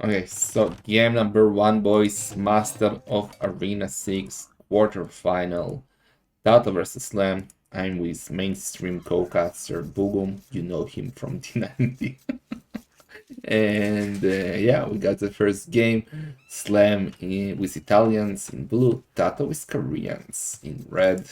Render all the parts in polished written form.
Okay, so game number 1, boys. Master of Arena 6 quarterfinal. Tatoh versus Slam. I'm with mainstream co-caster Bugum. You know him from D90. And yeah, we got the first game. Slam with Italians in blue. Tatoh with Koreans in red.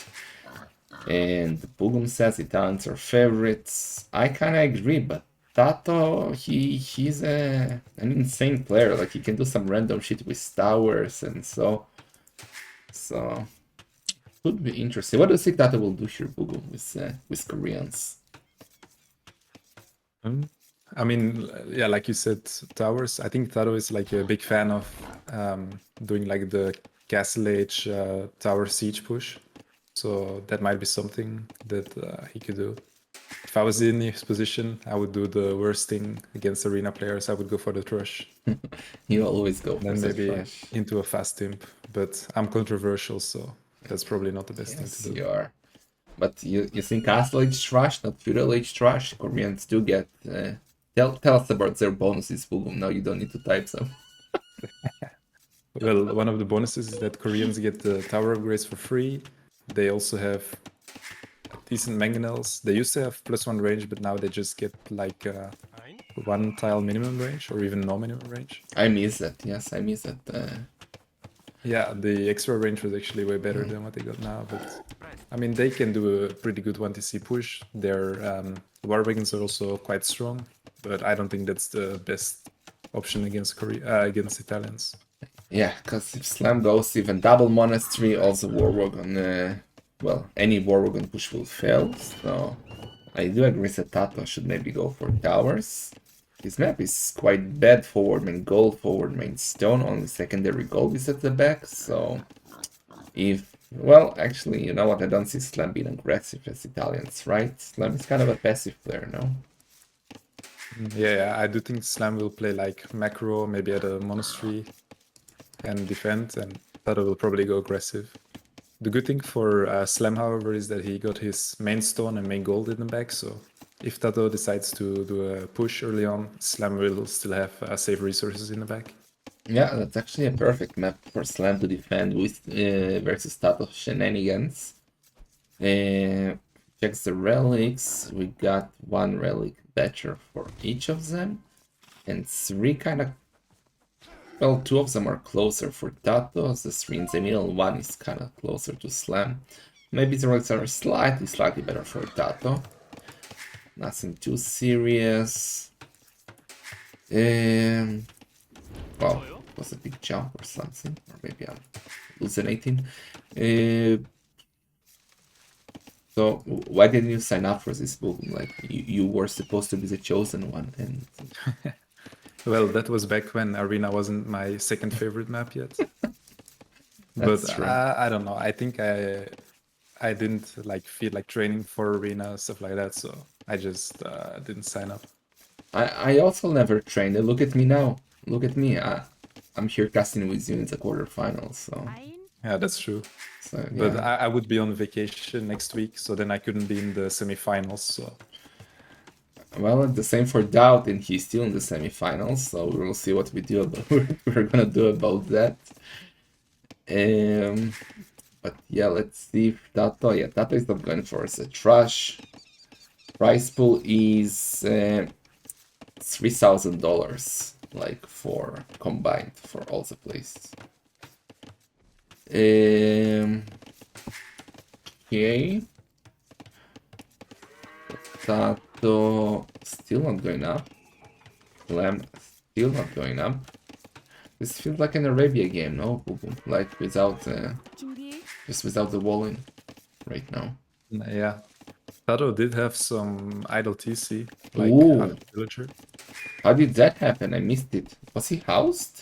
And Bugum says Italians are favorites. I kind of agree, but Tatoh, he's an insane player. Like, he can do some random shit with towers and so could be interesting. What do you think Tatoh will do here, Bugum, with Koreans? I mean, yeah, like you said, towers. I think Taro is like a big fan of doing like the Castle Age tower siege push. So that might be something that he could do. If I was in his position, I would do the worst thing against arena players. I would go for the Thrush. You always go for Then the maybe trash. into a fast imp. But I'm controversial, so that's probably not the best thing to do. You are. But you think Castle Age trash, not Feudal Age trash? Koreans do get. Tell us about their bonuses, Bugum. Now you don't need to type some. Well, one of the bonuses is that Koreans get the tower upgrades for free. They also have decent mangonels. They used to have +1 range, but now they just get like 1 tile minimum range or even no minimum range. I miss that. Yes, I miss that. Yeah, the extra range was actually way better than what they got now. But I mean, they can do a pretty good 1TC push. Their war wagons are also quite strong, but I don't think that's the best option against against Italians. Yeah, because if Slam goes even double monastery, also war wagon. Well, any war wagon push will fail. So I do agree that Tatoh should maybe go for towers. His map is quite bad. Forward main gold, forward main stone. Only secondary gold is at the back. So if, well, actually, you know what? I don't see Slam being aggressive as Italians, right? Slam is kind of a passive player, no? Yeah, I do think Slam will play like macro, maybe at a monastery and defend, and Taro will probably go aggressive. The good thing for Slam, however, is that he got his main stone and main gold in the back, so if Tatoh decides to do a push early on, Slam will still have safe resources in the back. Yeah, that's actually a perfect map for Slam to defend with versus Tatoh shenanigans. Checks the relics. We got 1 relic better for each of them, and 3 kind of. Well, 2 of them are closer for Tatoh. The 3 in the middle, 1 is kind of closer to Slam. Maybe the relics are slightly better for Tatoh. Nothing too serious. Well, it was a big jump or something, or maybe I'm hallucinating. So why didn't you sign up for this book? Like, you were supposed to be the chosen one, and Well, that was back when Arena wasn't my second favorite map yet. But true. I don't know. I think I didn't like feel like training for Arena, stuff like that, so I just didn't sign up. I also never trained. Look at me now. Look at me. I'm here casting with you in the quarterfinals. So Yeah, that's true. so But yeah. I would be on vacation next week, so then I couldn't be in the semifinals. So Well, the same for Doubt, and he's still in the semifinals. So we will see what we do about we're gonna do about that. But yeah, let's see if Tatoh. Yeah, Tatoh is not going for the trash. Price pool is $3,000, like, for combined for all the places. Okay. Tatoh still not going up. Lamb still not going up. This feels like an Arabia game, no? Like without just without the walling right now. yeah, Taro did have some idle TC, like Ooh. out of villager. How did that happen? I missed it. Was he housed?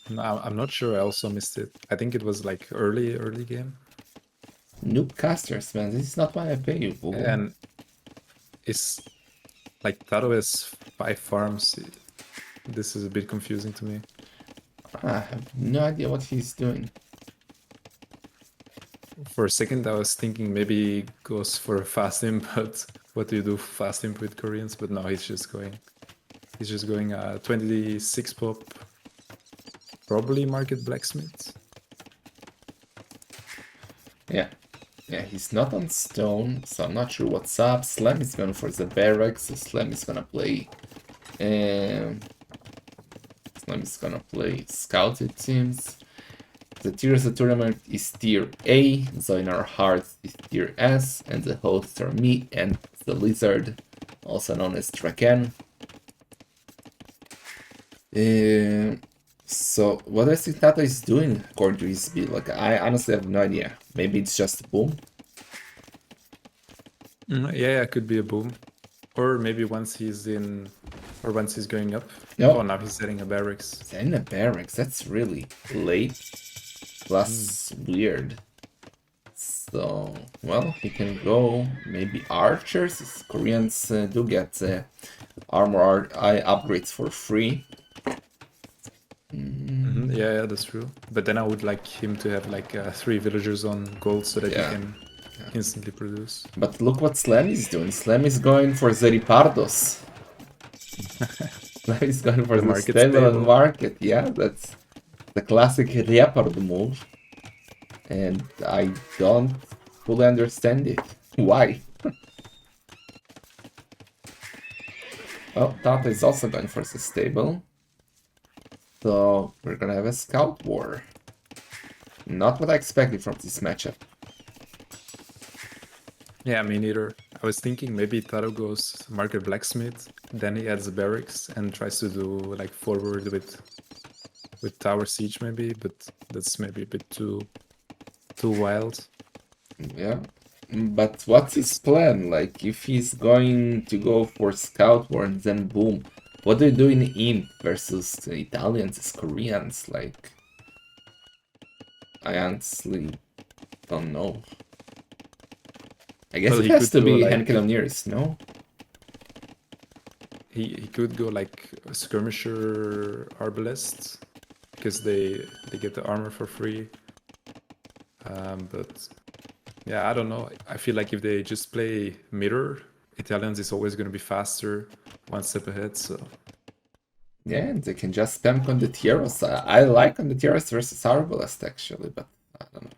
No, I'm not sure. I also missed it. I think it was like early game. Noob casters, man. This is not why I pay you, Google. And it's like Taro has 5 farms. This is a bit confusing to me. I have no idea what he's doing. For a second, I was thinking maybe he goes for a fast imp, but what do you do fast imp with Koreans? But no, he's just going. He's just going 26 pop, probably market blacksmith. Yeah. Yeah, he's not on stone, so I'm not sure what's up. Slam is going for the barracks, so Slam is gonna play. Slam is gonna play scout, it seems. The tiers of the tournament is tier A, so in our hearts is tier S, and the hosts are me and the lizard, also known as Draken. So what I think Tatoh is doing according to his build, like I honestly have no idea. Maybe it's just a boom. Yeah, it could be a boom. Or maybe once he's in, or once he's going up. No. Oh, now he's setting a barracks. Setting a barracks, that's really late. Plus weird. So, well, he can go maybe archers. Koreans do get armor upgrades for free. Yeah, that's true. But then I would like him to have like 3 villagers on gold so that he can instantly produce. But look what Slam is doing. Slam is going for Zeripardos. Slam is going for the stable and market. Yeah, that's the classic Riapard move. And I don't fully understand it. Why? Well, Tatoh is also going for the stable. So we're gonna have a scout war. Not what I expected from this matchup. Yeah, me neither. I was thinking maybe Tatoh goes market blacksmith, then he adds the barracks and tries to do like forward with tower siege maybe, but that's maybe a bit too wild. Yeah. But what's his plan? Like, if he's going to go for scout war and then boom, what do you do in Imp versus the Italians and Koreans? Like, I honestly don't know. I guess it has to be hand cannoneers, no? He could go like skirmisher arbalists because they get the armor for free. But yeah, I don't know. I feel like if they just play mirror, Italians is always going to be faster, one step ahead. So yeah, and they can just spam Condottieros. I like Condottieros versus Arbalest actually, but I don't know.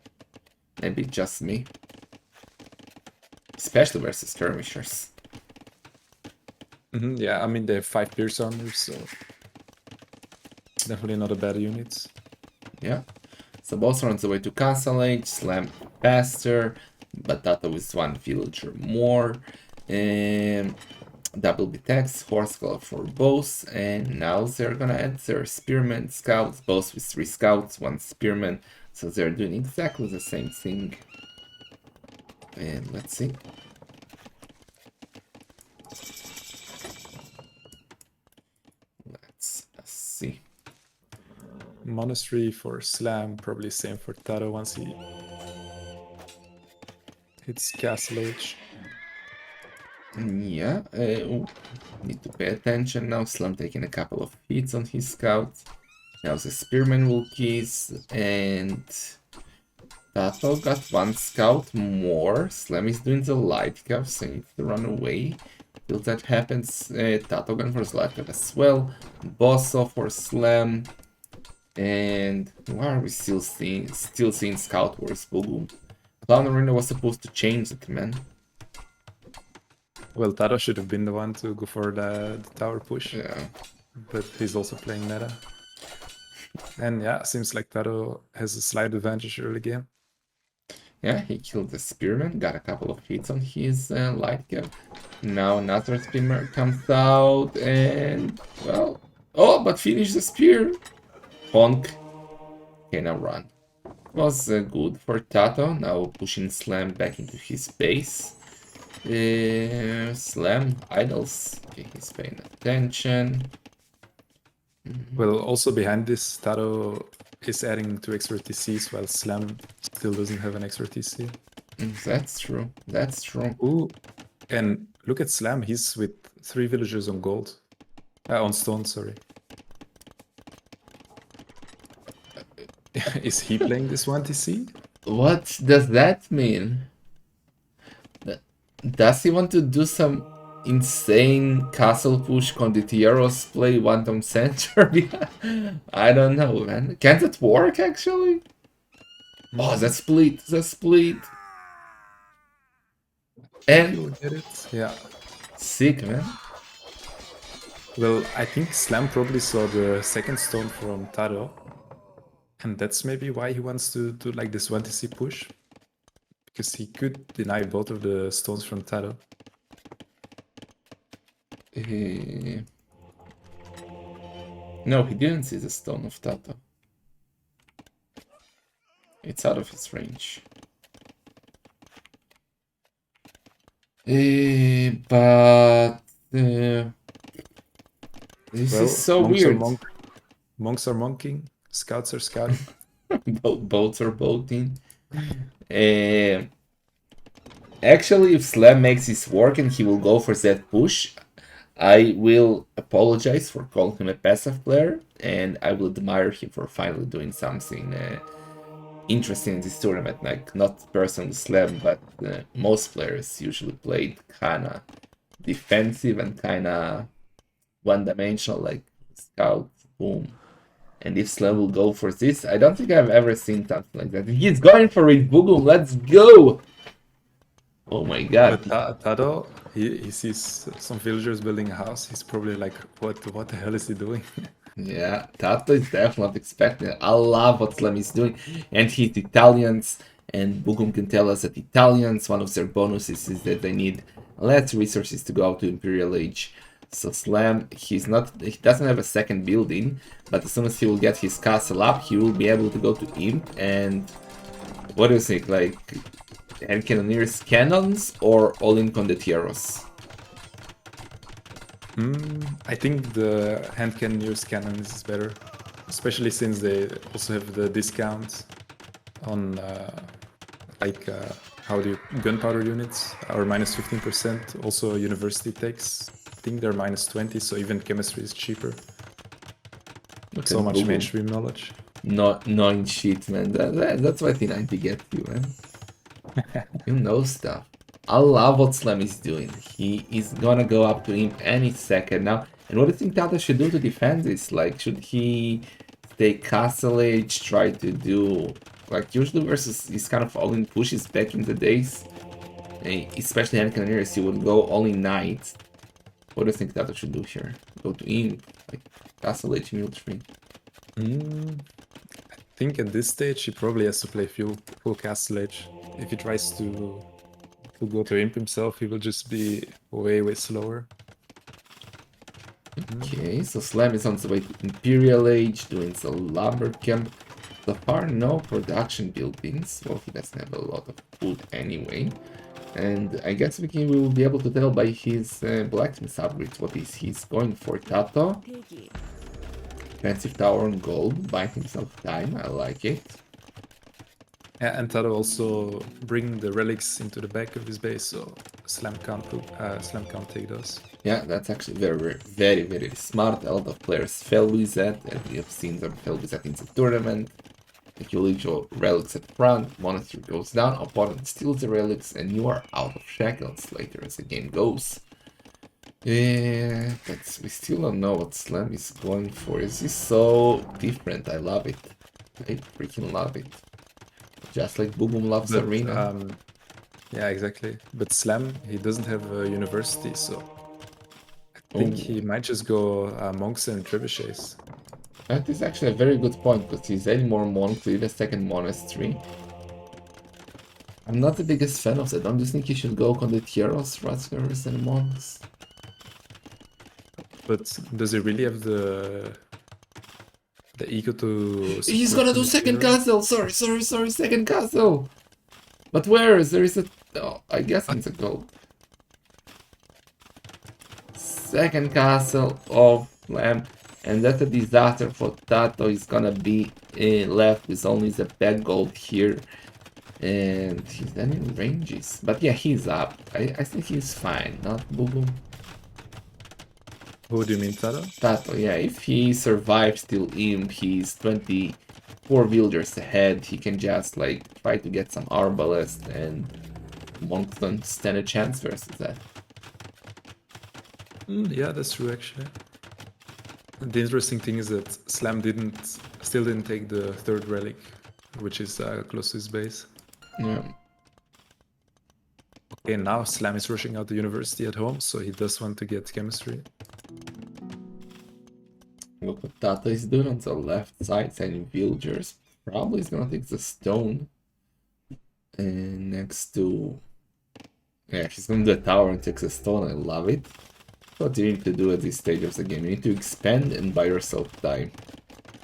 Maybe just me. Especially versus skirmishers. Yeah, I mean they have 5 pierce armors, so definitely not a bad unit. Yeah. So both are on the way to Castle Age, Slam faster, but Tatoh with 1 villager more. Double B-Tax, Horse Color for both, and now they're gonna add their Spearman Scouts, both with 3 Scouts, 1 Spearman, so they're doing exactly the same thing. And let's see. Let's see. Monastery for Slam, probably same for Tatoh once he hits Castle Age. Yeah, need to pay attention now. Slam taking a couple of hits on his scout. Now the Spearman will kiss, and Tatoh got 1 scout more. Slam is doing the light cap, so he needs to run away. Till that happens, Tatoh going for the light cap as well. Bosso for Slam. And why are we still seeing Scout Wars Boom? Clown Arena was supposed to change it, man. Well, Tatoh should have been the one to go for the tower push. Yeah. But he's also playing meta. And yeah, seems like Tatoh has a slight advantage early game. Yeah, he killed the Spearman, got a couple of hits on his light cap. Now another Spearman comes out and, well, oh, but finish the spear. Honk. Okay, now run. Was good for Tatoh, now pushing Slam back into his base. Slam, idols. Okay, he's paying attention. Well, also behind this, Tatoh is adding 2 extra TCs while Slam still doesn't have an extra TC. That's true. That's true. Ooh, and look at Slam. He's with 3 villagers on gold. On stone, sorry. Is he playing this 1 TC? What does that mean? Does he want to do some insane castle push condotieros play one time center? I don't know, man. Can't it work actually? Oh, that split, that split. And You'll get it. Yeah. sick, man. Well, I think Slam probably saw the second stone from Taro. And that's maybe why he wants to do like this 1TC push. Because he could deny both of the stones from Taro. No, he didn't see the stone of Tatoh. It's out of his range. But this is so weird. Monks are monking, scouts are scouting. Boats are boating. Actually, if Slam makes this work and he will go for that push, I will apologize for calling him a passive player, and I will admire him for finally doing something interesting in this tournament. Like, not personally Slam, but most players usually played kinda defensive and kinda one-dimensional, like scout, boom. And if Slam will go for this, I don't think I've ever seen something like that. He's going for it, Boogum, let's go! Oh my god. But Tado, he sees some villagers building a house. He's probably like, what the hell is he doing? Yeah, Tatoh is definitely not expecting it. I love what Slam is doing. And he's Italians, and Boogum can tell us that Italians, one of their bonuses is that they need less resources to go out to Imperial Age. So Slam, he doesn't have a second building, but as soon as he will get his castle up, he will be able to go to Imp. And what do you think, like, hand cannoneers cannons or all-in condotieros? I think the hand cannoneers cannon is better, especially since they also have the discount on gunpowder units are minus 15%. Also, university takes, I think they're minus 20, so even chemistry is cheaper. Look So at much Boogum. mainstream knowledge. Not knowing shit, man. That's why T90 gets you, man. You know stuff. I love what Slam is doing. He is gonna go up to him any second now. And what do you think Tatoh should do to defend this? Like, should he stay Castle Age, try to do... Like, usually versus these kind of all-in pushes back in the days, especially hand cannoneers, you would go all-in Knight. What do you think Tatoh should do here? Go to him, like, Castle Age military. I think at this stage he probably has to play full Castle Age. If he tries to go to Imp himself, he will just be way slower. Okay, so Slam is on the way to Imperial Age, doing the lumber camp. So far, no production buildings. Well, he doesn't have a lot of food anyway. And I guess we will be able to tell by his blacksmith upgrades what is he's going for. Tatoh. Defensive tower on gold, buying himself time, I like it. Yeah, and Taro also bring the relics into the back of his base, so Slam can't take those. Yeah, that's actually very smart. A lot of players fail with that, and we have seen them fail with that in the tournament. If you leave your relics at front, monastery goes down, opponent steals the relics, and you are out of shackles later as the game goes. Yeah, but we still don't know what Slam is going for. This is so different. I love it. I freaking love it. Just like Boogum loves Arena. Yeah, exactly. But Slam, he doesn't have a university, so I think he might just go monks and trebuchets. That is actually a very good point, because he's adding more monks, need a second monastery. I'm not the biggest fan of that. Don't you think he should go condotieros rather than monks? But does he really have the ego to... He's gonna do second castle! Sorry, second castle! But where is there is a... Oh, I guess it's a gold. Second castle of Lamb. And that's a disaster for Tatoh. He's gonna be left with only the back gold here. And he's then in ranges. But yeah, he's up. I think he's fine, not Boogum. Who do you mean, Tatoh? Tatoh, yeah. If he survives till Imp, he's 24 villagers ahead. He can just like try to get some Arbalest, and monks don't stand a chance versus that. Yeah, that's true actually. The interesting thing is that Slam still didn't take the third relic, which is close to his base. Yeah. Okay, now Slam is rushing out the university at home, so he does want to get chemistry. Look what Tatoh is doing on the left side, sending villagers. Probably is gonna take the stone. And next to... Yeah, he's gonna do a tower and takes a stone. I love it. What you need to do at this stage of the game? You need to expand and buy yourself time.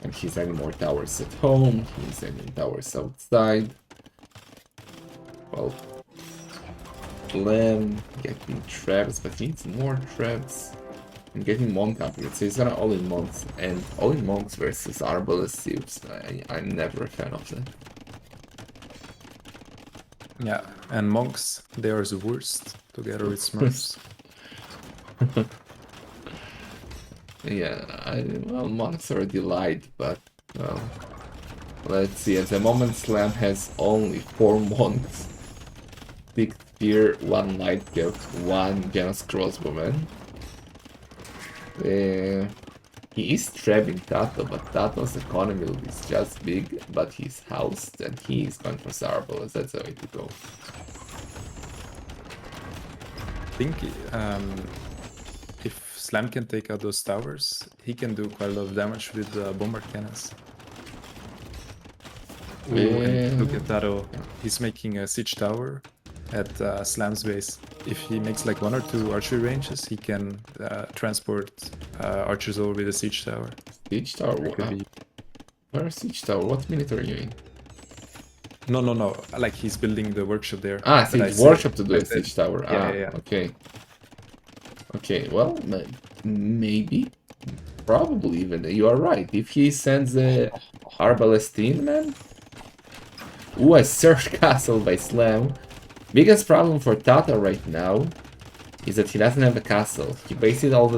And he's adding more towers at home. He's adding towers outside. Well, Clem getting traps, but he needs more traps. And getting monk upgrades, so he's gonna all-in monks. And all-in monks versus arbalest thieves. I'm never a fan of that. Yeah, and monks, they are the worst together with smurfs. Yeah, well, monks are a delight, but, well, let's see. At the moment, Slam has only 4 monks. 6 spear, 1 light gift, 1 Janus crossbowman. He is trapping Tatoh, but Tato's economy is just big, but he's housed and he is going for Sarbolas. That's the way to go. I think if Slam can take out those towers, he can do quite a lot of damage with bombard cannons. Ooh, and look at Tatoh. He's making a siege tower at Slam's base. If he makes like 1 or 2 archery ranges, he can transport archers over with a siege tower. Siege tower? Where siege tower? What minute are you in? No. Like he's building the workshop there. Ah, siege workshop to do a siege tower. Yeah. Okay. Okay, well, maybe. Probably even. You are right. If he sends a Arbalestine, man. Ooh, a Surge Castle by Slam. Biggest problem for Tatoh right now is that he doesn't have a castle. He based all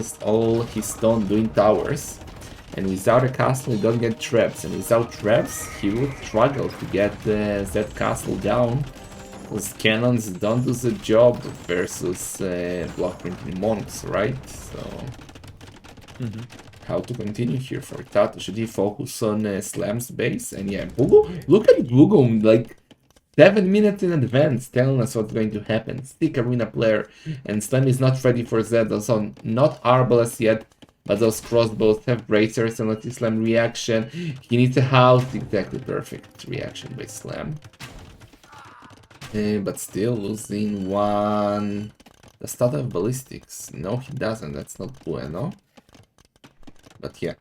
his stone doing towers. And without a castle, he don't get traps. And without traps, he would struggle to get that castle down. Because cannons don't do the job versus block printing monks, right? So, how to continue here for Tatoh? Should he focus on Slam's base? And yeah, Bugo, look at Bugo, like 7 minutes in advance telling us what's going to happen. Stick arena player, and Slam is not ready for that. Also, not Arbalest yet, but those crossbows have bracers and let Slam reaction. He needs a house. Exactly perfect reaction by Slam. But still losing 1. Does Tatoh have ballistics? No, he doesn't. That's not bueno. But yeah.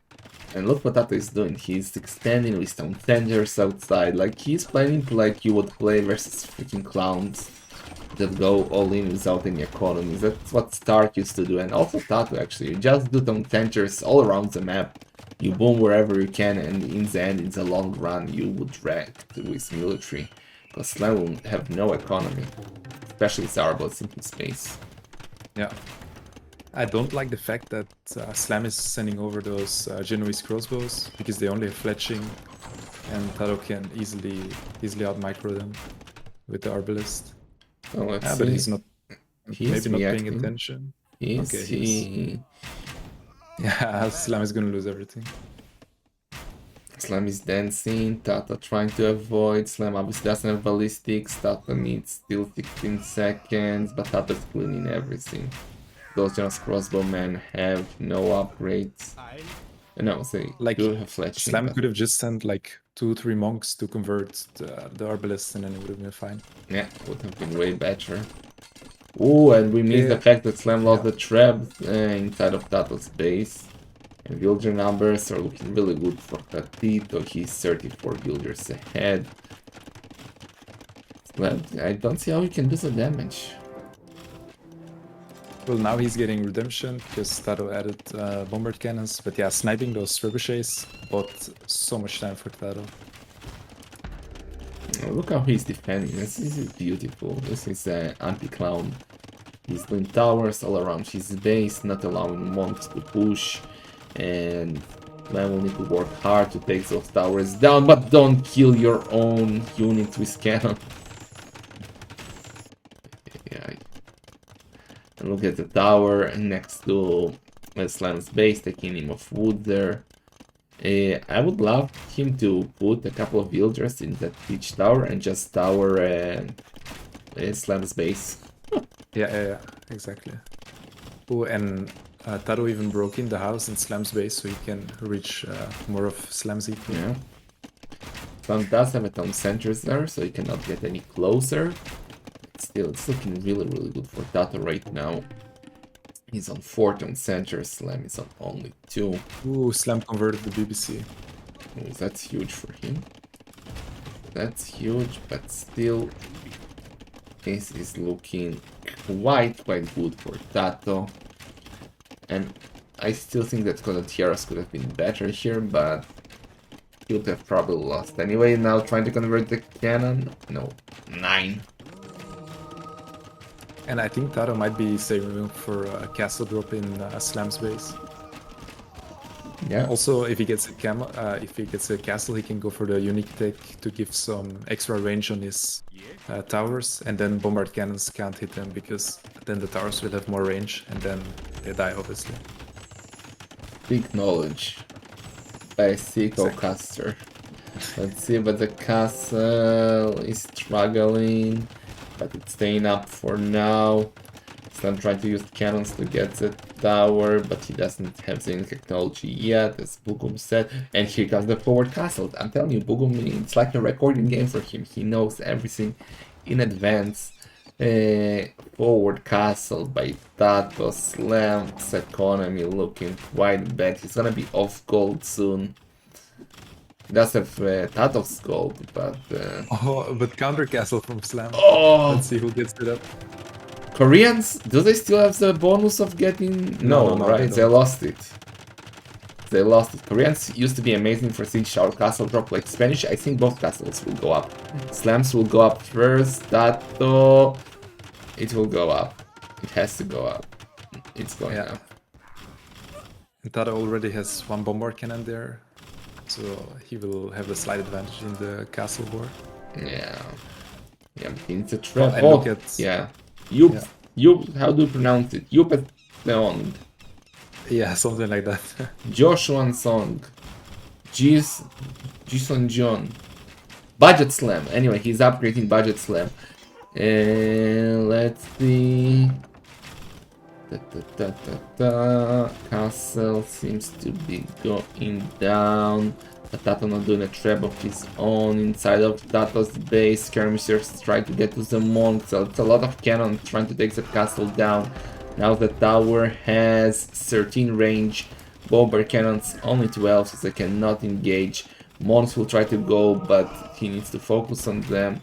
And look what Tatoh is doing. He's extending with some tenders outside. Like, he's playing like you would play versus freaking clowns that go all in without any economies. That's what Stark used to do. And also Tatoh, actually. You just do some tenders all around the map. You boom wherever you can, and in the end, in the long run, you would wreck with military. Because Slam will have no economy. Especially with Arbalest in his space. Yeah. I don't like the fact that Slam is sending over those Genoese crossbows, because they only have fletching, and Tatoh can easily out-micro them with the Arbalest. So let's see. But he's not, He's maybe reacting. not paying attention. Okay, Yeah, Slam is gonna lose everything. Slam is dancing, Tatoh trying to avoid, Slam obviously doesn't have ballistics, Tatoh needs still 16 seconds, but Tatoh is cleaning everything. Those just crossbowmen have no upgrades. No, they like, do have fletching. Slam could have just sent like 2-3 monks to convert the Arbalest, and then it would have been fine. Yeah, would have been way better. Ooh, and we missed the fact that Slam lost the trap inside of Tato's base. And villager numbers are looking really good for Tatoh. He's 34 villagers ahead. Slam, I don't see how he can do the damage. Well, now he's getting redemption because Tatoh added bombard cannons, but yeah, sniping those trebuchets bought so much time for Tatoh. Look how he's defending. This is beautiful. This is anti-clown. He's doing towers all around his base, not allowing monks to push. And man will need to work hard to take those towers down, but don't kill your own unit with cannon. Yeah. And Look at the tower next to Slam's base, taking him off wood there. I would love him to put a couple of villagers in that each tower and just tower Slam's base. Yeah, exactly. Oh, and Taro even broke in the house in Slam's base so he can reach more of Slam's eco. Yeah. Slam does have a ton of sentries there, so he cannot get any closer. Still, it's looking really, really good for Tatoh right now. He's on 14 sentries, Slam is on only 2. Ooh, Slam converted the BBC. Oh, that's huge for him. That's huge, but still, this is looking quite good for Tatoh. And I still think that Tiaras could have been better here, but he would have probably lost anyway. Now trying to convert the cannon. No, 9. And I think Taro might be saving for a castle drop in Slam's base. Yeah. Also, if he gets a castle, he can go for the unique tech to give some extra range on his towers, and then bombard cannons can't hit them because then the towers will have more range, and then they die, obviously. Big knowledge by Seiko Caster. Let's see, but the castle is struggling, but it's staying up for now. Slam trying to use cannons to get the tower, but he doesn't have the technology yet, as Bugum said. And here comes the forward castle. I'm telling you, Bugum, it's like a recording game for him. He knows everything in advance. Forward castle by Tatoh. Slam's economy looking quite bad. He's gonna be off gold soon. He does have Tato's gold, but... Oh, but counter castle from Slam. Oh! Let's see who gets it up. Koreans, do they still have the bonus of getting... No, right? They lost it. They lost it. Koreans used to be amazing for Siege Shower Castle drop like Spanish. I think both castles will go up. Slams will go up first. Tatoh... It will go up. It has to go up. It's going up. And Taro already has 1 bombard cannon there, so he will have a slight advantage in the castle board. Yeah. Yeah, but he needs a trap. And look at... Yeah. Yup, how do you pronounce it? Yup Song. Yeah, something like that. Joshua Song. Jison John. Budget Slam. Anyway, he's upgrading Budget Slam. Let's see. Castle seems to be going down. Tatoh not doing a trap of his own inside of Tato's base. Skirmishers try to get to the monk, so it's a lot of cannon trying to take the castle down. Now the tower has 13 range, bomber cannons only 12, so they cannot engage. Monks will try to go, but he needs to focus on them.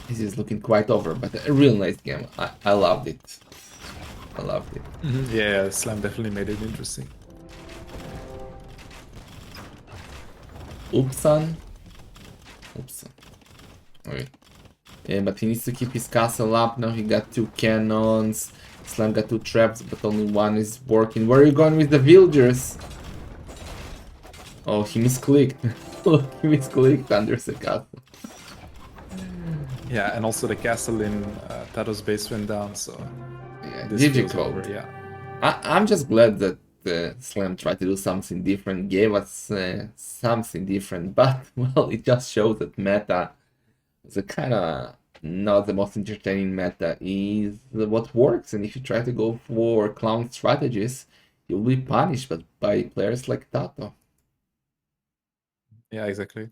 This is looking quite over, but a real nice game. I loved it. I loved it. Yeah, Slam definitely made it interesting. Upsan. Okay. Yeah, but he needs to keep his castle up. Now he got 2 cannons. Slam got 2 traps, but only 1 is working. Where are you going with the villagers? Oh, he misclicked. He misclicked under the castle. Yeah, and also the castle in Tato's base went down, so... Yeah, difficult. Yeah. I'm just glad that Slam tried to do something different, gave us something different, but, well, it just shows that meta is a kind of not the most entertaining meta, is what works, and if you try to go for clown strategies, you'll be punished by players like Tatoh. Yeah, exactly.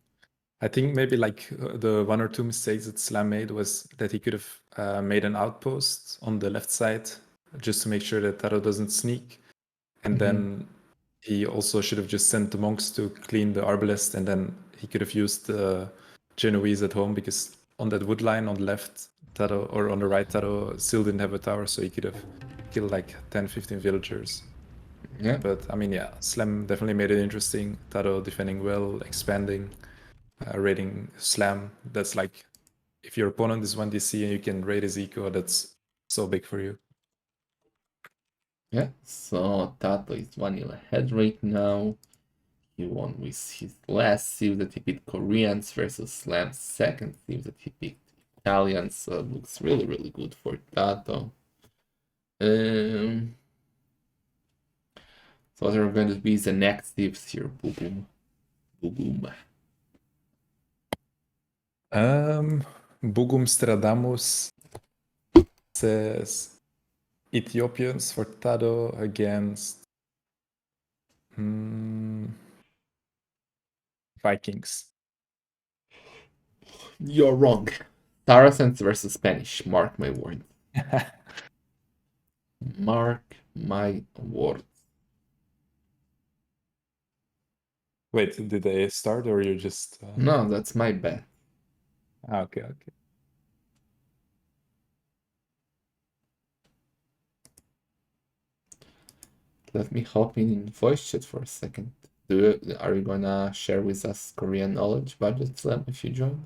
I think maybe like the 1 or 2 mistakes that Slam made was that he could have made an outpost on the left side just to make sure that Tatoh doesn't sneak. And then he also should have just sent the monks to clean the arbalest, and then he could have used the Genoese at home, because on that wood line on the left, Tatoh, or on the right, Tatoh still didn't have a tower, so he could have killed like 10-15 villagers. Yeah. But I mean, yeah, Slam definitely made it interesting. Tatoh defending well, expanding, raiding Slam. That's like, if your opponent is 1DC and you can raid his eco, that's so big for you. Yeah, so Tatoh is 1-0 ahead right now. He won with his last sieve that he picked Koreans versus Slam's second sieve that he picked Italians, so it looks really, really good for Tatoh. Um, so what are going to be the next tips here? Boom, boom, boom. Bugumstradamus says Ethiopians for Tatoh against Vikings. You're wrong. Saracens versus Spanish. Mark my word. Mark my word. Wait, did they start or you just? No, that's my bet. Okay, okay. Let me hop in voice chat for a second. Are you gonna share with us Korean knowledge budget slam if you join?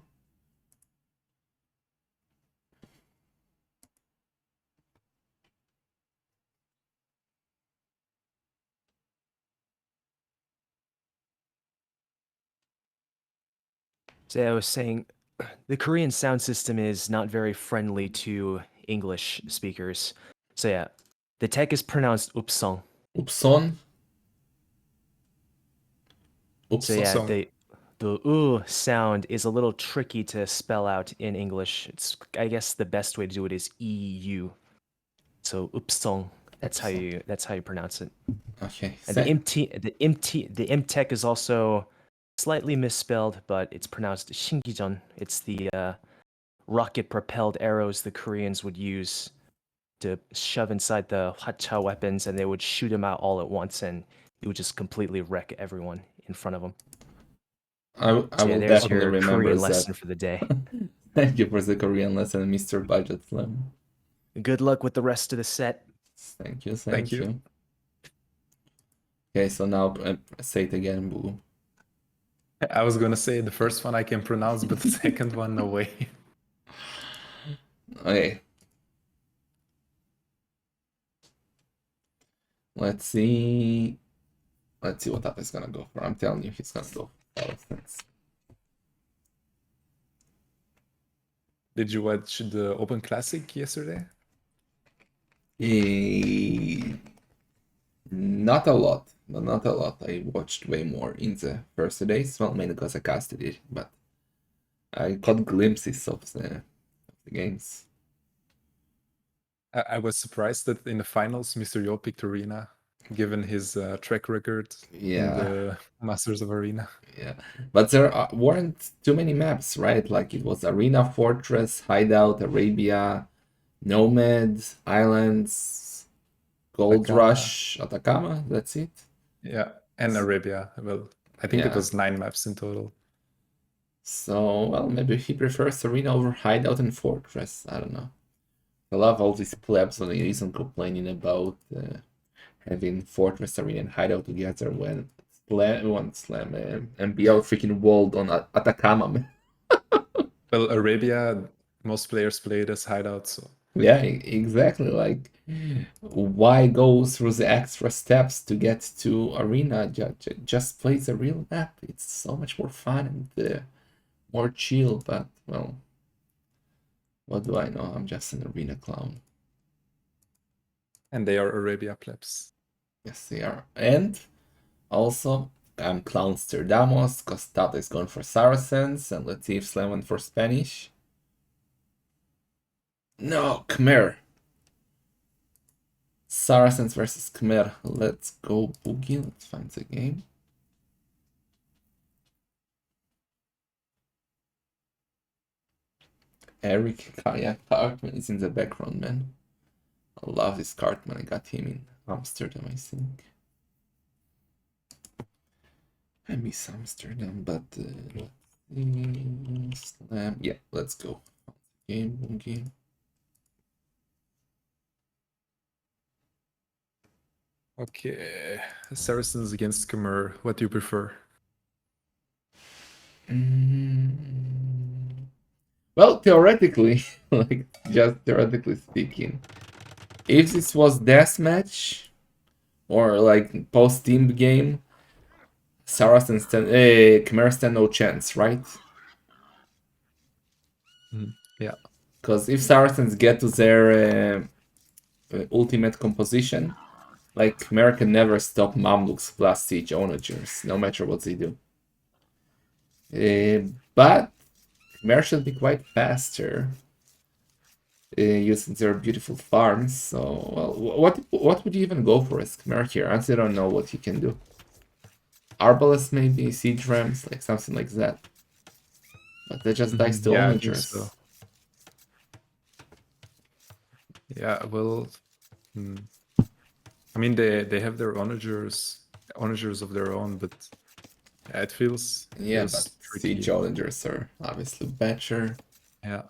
So I was saying, the Korean sound system is not very friendly to English speakers. So yeah, the tech is pronounced upsong. Upson? So yeah, Upsong. the oo sound is a little tricky to spell out in English. It's I guess the best way to do it is EU. So upsong. That's how you pronounce it. Okay. And the imtech is also slightly misspelled, but it's pronounced shingijeon. It's the rocket-propelled arrows the Koreans would use to shove inside the hwacha weapons, and they would shoot them out all at once, and it would just completely wreck everyone in front of them. I So yeah, will there's definitely your remember Korean that. lesson for the day. Thank you for the Korean lesson, Mr. Budget Slam. Good luck with the rest of the set. Thank you, Thank you. you. Okay, so now say it again, Boo. I was gonna say the first one I can pronounce, but the second one, no way. Okay. Let's see. Let's see what Tatoh is gonna go for. I'm telling you, he's gonna go for Palestinians. Did you watch the Open Classic yesterday? Not a lot. Not a lot. I watched way more in the first days. Well, mainly because I casted it, but I caught glimpses of the games. I was surprised that in the finals, Mr. Yo picked Arena, given his track record in the Masters of Arena. Yeah, but there weren't too many maps, right? Like it was Arena, Fortress, Hideout, Arabia, Nomad, Islands, Gold Atacama. Rush, Atacama. That's it. Yeah, and Arabia. Well, I think it was 9 maps in total. So, well, maybe he prefers Arena over Hideout and Fortress. I don't know. I love all these plebs when he isn't complaining about having Fortress, Arena, and Hideout together when Slam and BL freaking walled on Atacama, man. Well, Arabia, most players played as Hideout, so. Yeah, exactly. Like, why go through the extra steps to get to Arena? Just play the real map. It's so much more fun and more chill. But, well, what do I know? I'm just an Arena clown. And they are Arabia plebs. Yes, they are. And also, I'm Clownsterdamos, because Tatoh is going for Saracens, and Latif Slam went for Spanish. No, Khmer. Saracens versus Khmer. Let's go Boogie. Let's find the game. Eric Cartman is in the background, man. I love this Cartman. I got him in Amsterdam, I think. I miss Amsterdam, but Slam. Yeah, let's go. Game. Okay, Saracens against Khmer. What do you prefer? Well, theoretically, like just theoretically speaking, if this was deathmatch or like post-team game, Saracens Khmer stand no chance, right? Yeah. Because if Saracens get to their ultimate composition. Like, Khmer can never stop Mamluks plus siege onagers, no matter what they do. But Khmer should be quite faster using their beautiful farms. So, well, what would you even go for as Khmer here? I honestly don't know what you can do. Arbalest maybe, siege rams, like something like that. But they just dice to Yeah, I think onagers. so. Yeah, well, I mean they have their onagers of their own, but yeah, it feels Yeah, feels but tricky. siege onagers are obviously better. Yeah.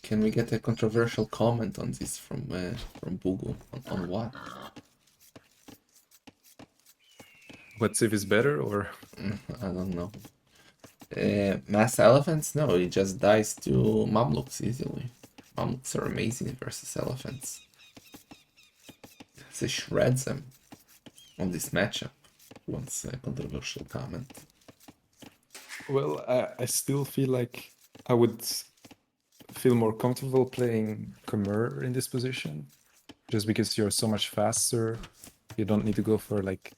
Can we get a controversial comment on this from Bugu? On what? What Civ is better or I don't know. Mass elephants? No, it just dies to Mamluks easily. Mamluks are amazing versus elephants. They shreds them on this matchup. Once a controversial comment. well, I still feel like I would feel more comfortable playing Khmer in this position, just because you're so much faster. You don't need to go for like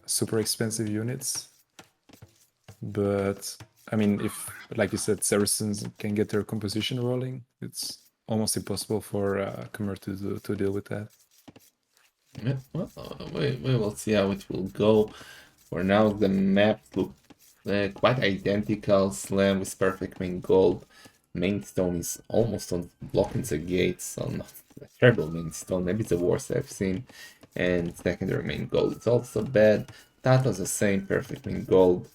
super expensive units. But I mean, if, like you said, Saracens can get their composition rolling, it's almost impossible for Khmer to deal with that. Yeah, well, we will see how it will go. For now, the map look quite identical. Slam with perfect main gold. Main stone is almost on blocking the gates on a terrible main stone, maybe the worst I've seen. And secondary main gold is also bad. Tato's the same, perfect main gold.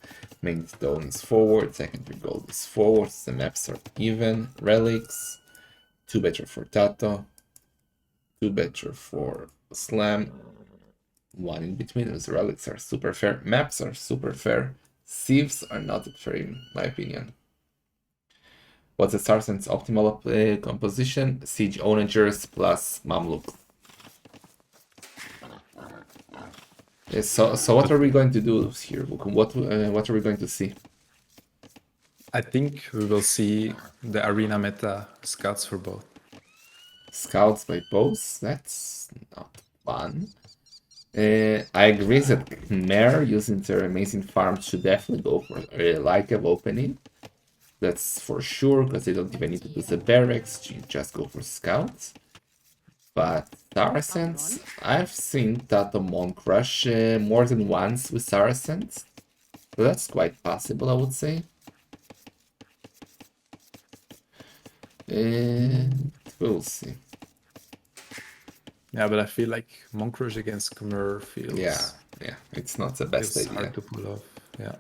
Main stone is forward, secondary gold is forward. The maps are even. Relics, 2 better for Tatoh, 2 better for Slam. 1 in between. Those relics are super fair. Maps are super fair. Sieves are not that fair in my opinion. What's the Saracens' optimal composition? Siege onagers plus Mamluk. So what are we going to do here? What are we going to see? I think we will see the arena meta scouts for both. Scouts by both? That's not fun. I agree that Khmer using their amazing farms should definitely go for a Lycav opening. That's for sure, because they don't even need to do the barracks, you just go for scouts. But Saracens, I've seen Tatoh Monk rush more than once with Saracens. So that's quite possible, I would say. And we'll see. Yeah, but I feel like Monk Rush against Khmer feels Yeah, it's not the best feels idea. hard to pull off. Yeah.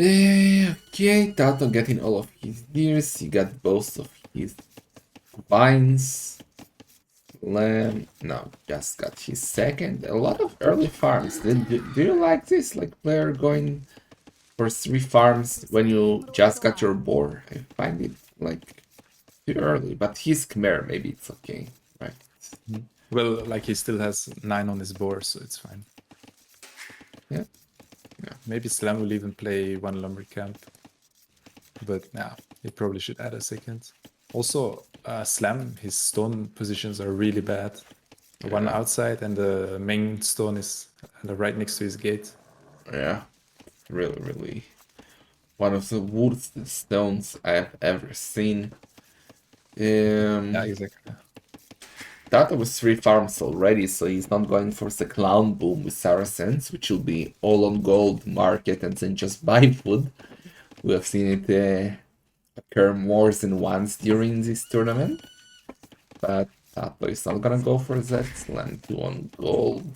Okay, Tatoh getting all of his gears. He got both of his vines. Lamb, no, just got his second. A lot of early farms. Do you like this? Like player going for 3 farms when you just got your boar? I find it like too early, but he's Khmer, maybe it's okay, right? Well, like he still has 9 on his board, so it's fine. Yeah. Maybe Slam will even play 1 lumber camp. But yeah, he probably should add a second. Also, Slam, his stone positions are really bad. One outside and the main stone is right next to his gate. Yeah, really one of the worst stones I've ever seen. Yeah, exactly. Tatoh was 3 farms already, so he's not going for the clown boom with Saracens, which will be all on gold market and then just buy food. We have seen it occur more than once during this tournament. But Tatoh is not gonna go for that. Land 2 on gold.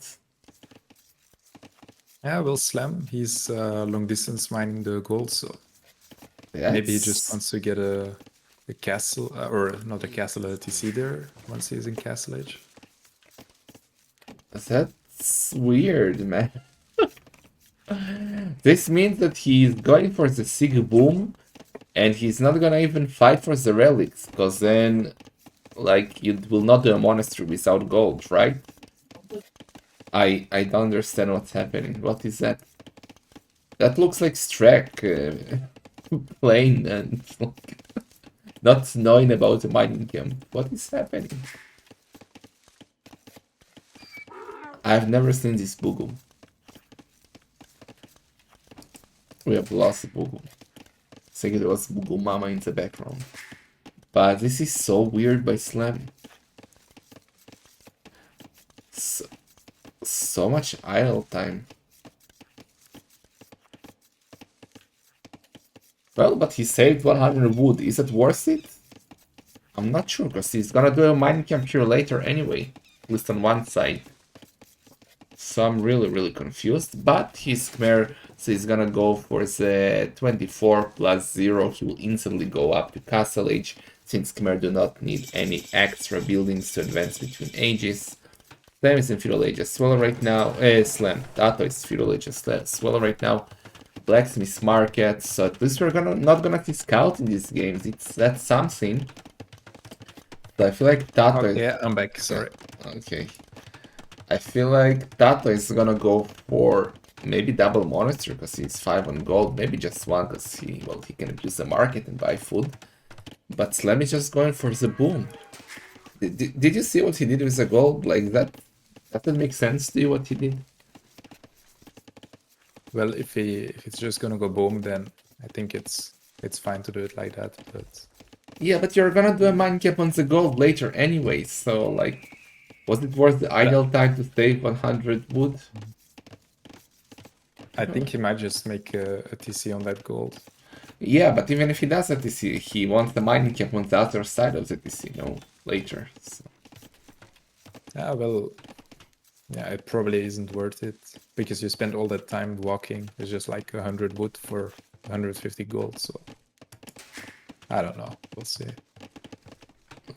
Yeah, well, Slam, he's long distance mining the gold, so maybe he just wants to get a castle, or not a castle, a TC there once he's in Castle Age. That's weird, man. This means that he's going for the Sig Boom, and he's not gonna even fight for the relics, because then, like, you will not do a monastery without gold, right? I don't understand what's happening. What is that? That looks like Strek playing and not knowing about the mining camp. What is happening? I've never seen this Bugum. We have lost Bugum. I think there was Bugum Mama in the background. But this is so weird by Slam. So much idle time. Well, but he saved 100 wood. Is it worth it? I'm not sure, because he's gonna do a mining camp here later anyway. At least on one side. So I'm really confused. But his Khmer, so he's gonna go for the 24 plus 0. He will instantly go up to Castle Age, since Khmer do not need any extra buildings to advance between ages. Slam is in Feudal Age as well right now. Slam. Tatoh is Feudal Age as well right now. Blacksmith Market. So at least we're not gonna see scout in these games. That's something. So I feel like Tatoh. Okay, yeah, I'm back. Sorry. Okay. I feel like Tatoh is gonna go for maybe double monastery because he's 5 on gold. Maybe just one because he can use the market and buy food. But Slam is just going for the boom. Did you see what he did with the gold? Like that? Does that make sense to you what he did? Well, if it's just gonna go boom, then I think it's fine to do it like that. But yeah, but you're gonna do a mine cap on the gold later anyway. So like, was it worth the idle time to save 100 wood? I think he might just make a TC on that gold. Yeah, but even if he does a TC, he wants the mining cap on the other side of the TC, later. So. Well, yeah, it probably isn't worth it because you spend all that time walking. It's just like 100 wood for 150 gold. So I don't know. We'll see.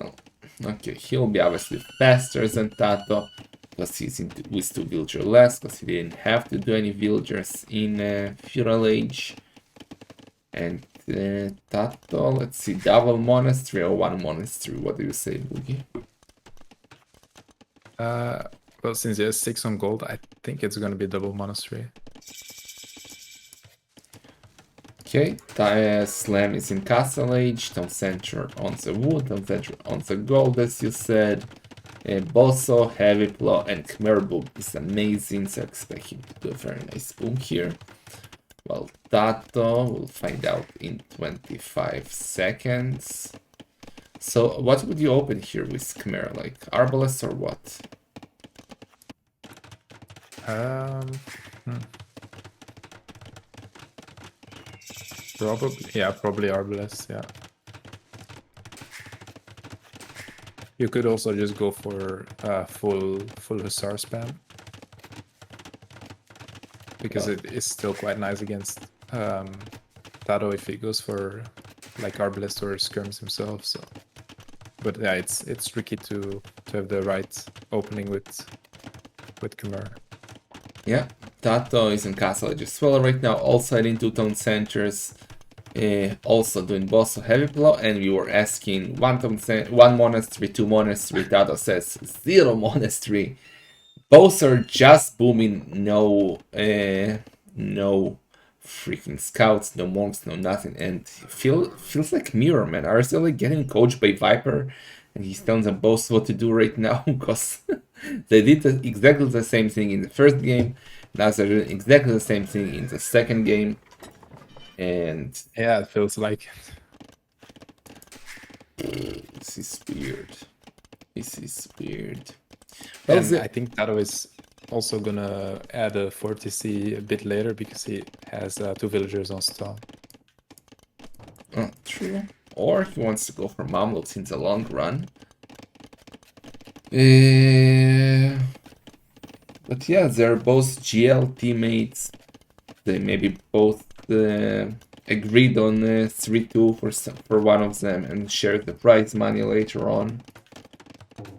Oh, okay, he'll be obviously faster than Tatoh because he's with 2 villager less, because he didn't have to do any villagers in Feudal Age. And Tatoh, let's see, double monastery or 1 monastery? What do you say, Boogie? Well, since he has 6 on gold, I think it's gonna be double monastery. Okay, Slam is in Castle Age, Town Center on the wood, Town Center on the gold, as you said. Bosso, Heavy Plow, and Khmer Boom is amazing, so I expect him to do a very nice boom here. Well, Tatoh, we'll find out in 25 seconds. So, what would you open here with Khmer? Like, Arbalest or what? Probably Arbalest, yeah. You could also just go for full Hussar spam. Because it is still quite nice against Tatoh if he goes for like Arbalest or skirms himself. So, but yeah, it's tricky to have the right opening with Khmer. Yeah, Tatoh is in Castle Age as well right now, also heading to Town Centers, also doing Bosso Heavy Plow, and we were asking 1 monastery, 2 monastery. Tatoh says 0 monastery. Both are just booming, no freaking scouts, no monks, no nothing, and feels like Mirror, man. Are still like getting coached by Viper, and he's telling them both what to do right now, because they did exactly the same thing in the first game, now they're doing exactly the same thing in the second game, and... Yeah, it feels like This is weird. This is weird. And I think Tatoh is also gonna add a 4TC a bit later because he has 2 villagers on stone. True. Or he wants to go for Mamluks in the long run. But yeah, they're both GL teammates. They maybe both agreed on 3-2 for one of them and shared the prize money later on.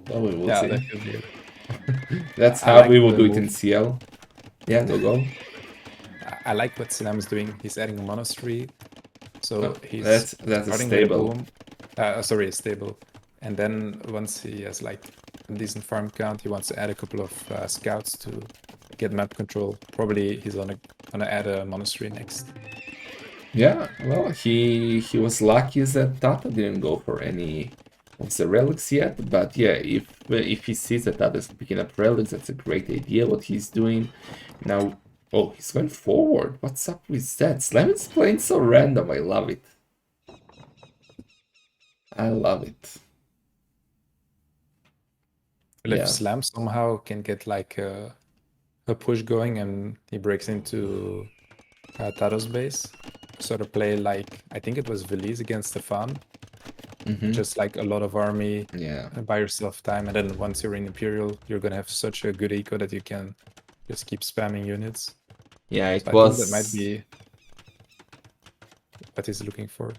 Well, we will see. That could be. That's how we will do it in CL. Yeah, go. I like what Sinam is doing. He's adding a monastery, so he's that's a stable. A stable. And then once he has like a decent farm count, he wants to add a couple of scouts to get map control. Probably he's gonna add a monastery next. Yeah, well, he was lucky that Tata didn't go for any of the relics yet, but yeah, if he sees that Tata is picking up relics, that's a great idea what he's doing. Now, oh, he's going forward. What's up with that? Slam is playing so random. I love it. I love it. Well, if Yeah. Slam somehow can get like a push going and he breaks into Tato's base, sort of play like, I think it was Veliz against Stefan, just like a lot of army, Yeah. buy yourself time, and then once you're in Imperial, you're gonna have such a good eco that you can just keep spamming units. Yeah, it So I was. think that might be what he's looking for.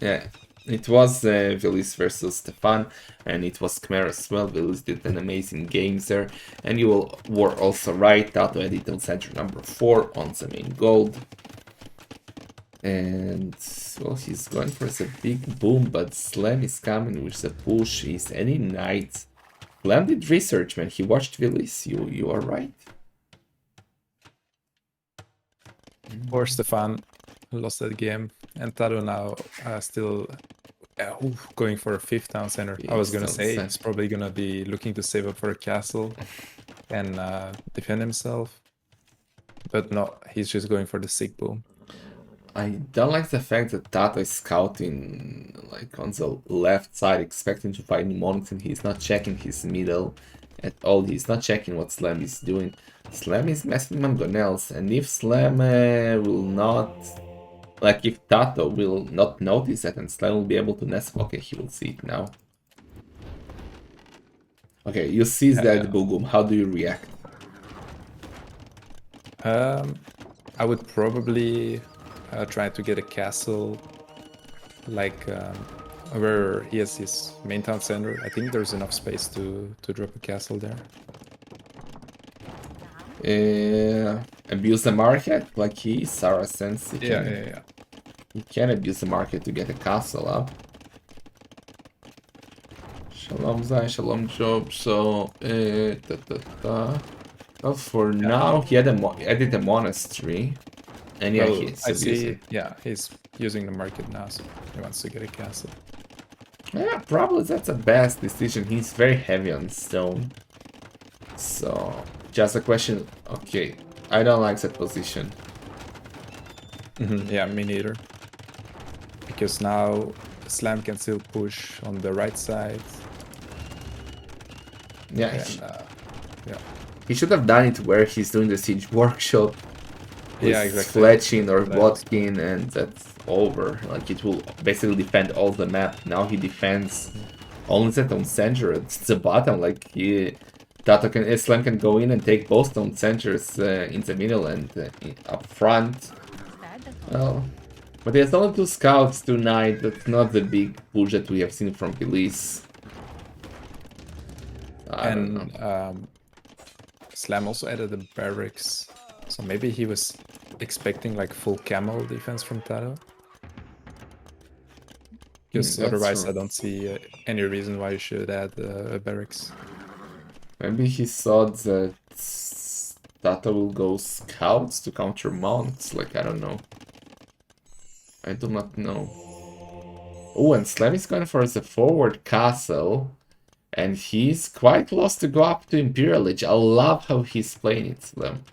Yeah, it was Villis versus Stefan, and it was Khmer as well. Villis did an amazing game there, and you were also right. Tatoh added on center number 4 on the main gold. And, well, he's going for the big boom, but Slam is coming with the push. He's any knight. Slam did research, man. He watched Villis. You are right. Or Stefan lost that game, and Tatoh now still going for a 5th town center. I was gonna say he's probably gonna be looking to save up for a castle and defend himself, but no, he's just going for the sick boom. I don't like the fact that Tatoh is scouting like on the left side, expecting to find mnemonics, and he's not checking his middle at all. He's not checking what Slam is doing. Slam is messing mangonels, and if Slam will not, like if Tatoh will not notice that, and Slam will be able to nest. Okay, he will see it now. Okay, you see that Bugum. How do you react? I would probably try to get a castle like where he has his main town center. I think there's enough space to drop a castle there. Abuse the market like he Saracens. Yeah. You can abuse the market to get a castle up. Shalom Zai, Shalom Job. So, well, for now, he added a monastery. And yeah, well, I see. Yeah, he's using the market now, so he wants to get a castle. Yeah, probably that's the best decision. He's very heavy on stone. So, just a question. Okay, I don't like that position. Yeah, me neither. Because now Slam can still push on the right side. Yeah, yeah. He should have done it where he's doing the siege workshop. Yeah, with exactly. Fletching or Botkin, and that's over. Like, it will basically defend all the map. Now he defends only that on center at the bottom. Like, Slam can go in and take both stone centers in the middle and up front. Well, but he has only 2 scouts tonight. That's not the big push that we have seen from Belize. And Slam also added the barracks. So maybe he was expecting like full camo defense from Tatoh. Because otherwise I don't see any reason why you should add a barracks. Maybe he thought that Tatoh will go scouts to counter mounts. Like, I don't know. I do not know. Oh, and Slam is going for the forward castle. And he's quite close to go up to Imperial Age. I love how he's playing it, Slam.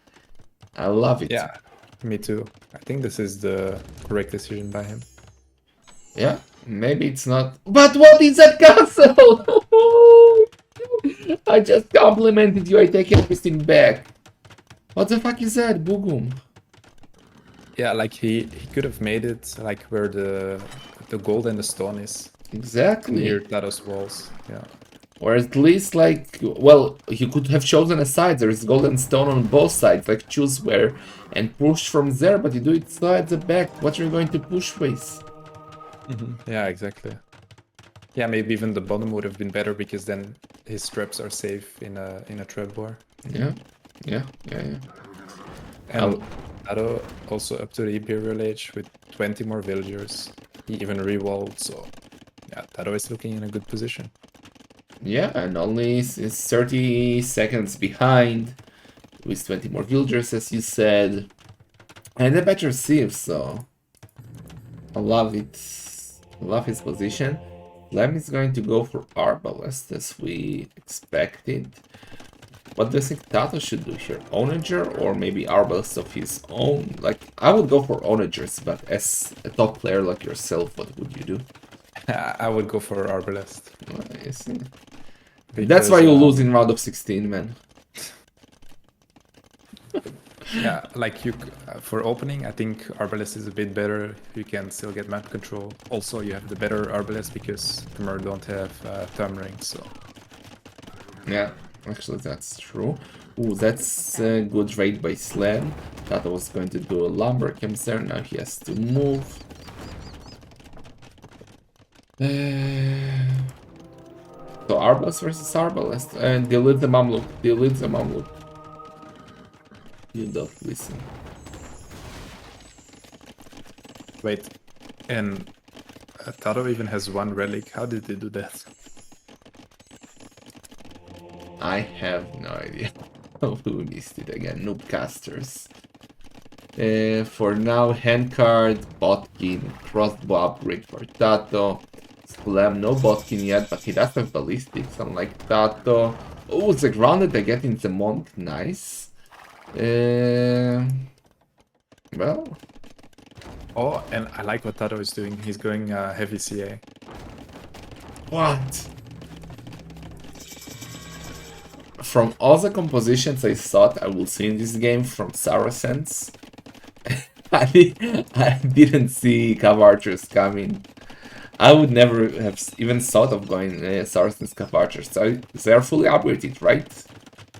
I love it. Yeah, me too. I think this is the correct decision by him. Yeah, maybe it's not. But what is that castle? I just complimented you. I take everything back. What the fuck is that, Bugum? Yeah, like he could have made it like where the gold and the stone is. Exactly. Near Tato's walls. Yeah. Or at least, like, well, you could have chosen a side. There is gold and stone on both sides. Like, choose where and push from there, but you do it so at the back. What are you going to push with? Yeah, exactly. Yeah, maybe even the bottom would have been better because then his traps are safe in a trap bar. Yeah. And Tatoh also up to the Imperial Age with 20 more villagers. He even rewalled, so yeah, Tatoh is looking in a good position. Yeah, and only is 30 seconds behind with 20 more villagers, as you said, and a better sieve, so I love it. Love his position. Lem is going to go for Arbalest as we expected. What do you think Tatoh should do here? Onager or maybe Arbalest of his own? Like, I would go for Onagers, but as a top player like yourself, what would you do? I would go for Arbalest. I see. That's Because, why you lose in round of 16, man. Yeah, like for opening, I think Arbalest is a bit better. You can still get map control. Also, you have the better Arbalest because Khmer don't have thumb rings, so. Yeah, actually that's true. Ooh, that's a good raid by Slam. Thought I was going to do a lumber comes there, now he has to move. So Arbalest versus Arbalest. And delete the Mamluk. Delete the Mamluk. You don't listen. Wait, and Tatoh even has one relic. How did they do that? I have no idea. Who missed it again? Noob casters. For now, handcard, botkin, crossbow upgrade for Tatoh. Slam, no botkin yet, but he does have ballistics, unlike Tatoh. Oh, the grounded I get in the monk, nice. Well. Oh, and I like what Tatoh is doing. He's going heavy CA. What? From all the compositions I thought I would see in this game from Saracens, I didn't see Cav Archers coming. I would never have even thought of going Saracens Cav Archers. So they are fully upgraded, right?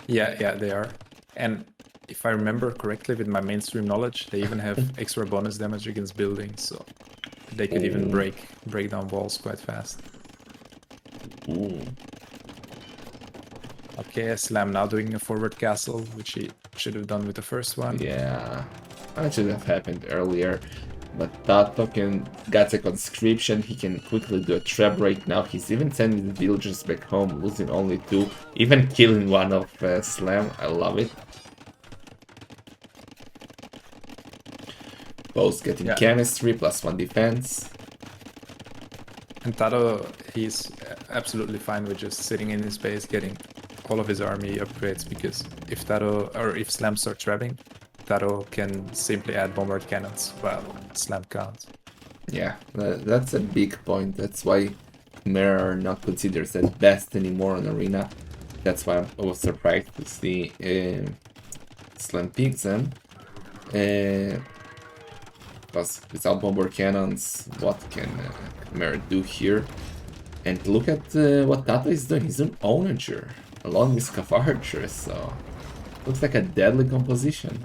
Yeah, they are. And if I remember correctly with my mainstream knowledge, they even have extra bonus damage against buildings, so they could even break down walls quite fast. Ooh. Okay, Slam now doing a forward castle, which he should have done with the first one. Yeah, that should have happened earlier. But Tatoh got a conscription, he can quickly do a trap right now. He's even sending the villagers back home, losing only 2, even killing one of Slam. I love it. Both getting chemistry, +1 defense. And Tatoh, he's absolutely fine with just sitting in his base, getting all of his army upgrades, because if Tatoh, or if Slam starts trapping, Tatoh can simply add bombard cannons while Slam can't. Yeah, that's a big point. That's why Khmer are not considered as best anymore on Arena. That's why I was surprised to see Slam pick them. Because without bomber cannons, what can Khmer do here? And look at what Tatoh is doing. He's doing Onager along with Cav Archers, so looks like a deadly composition.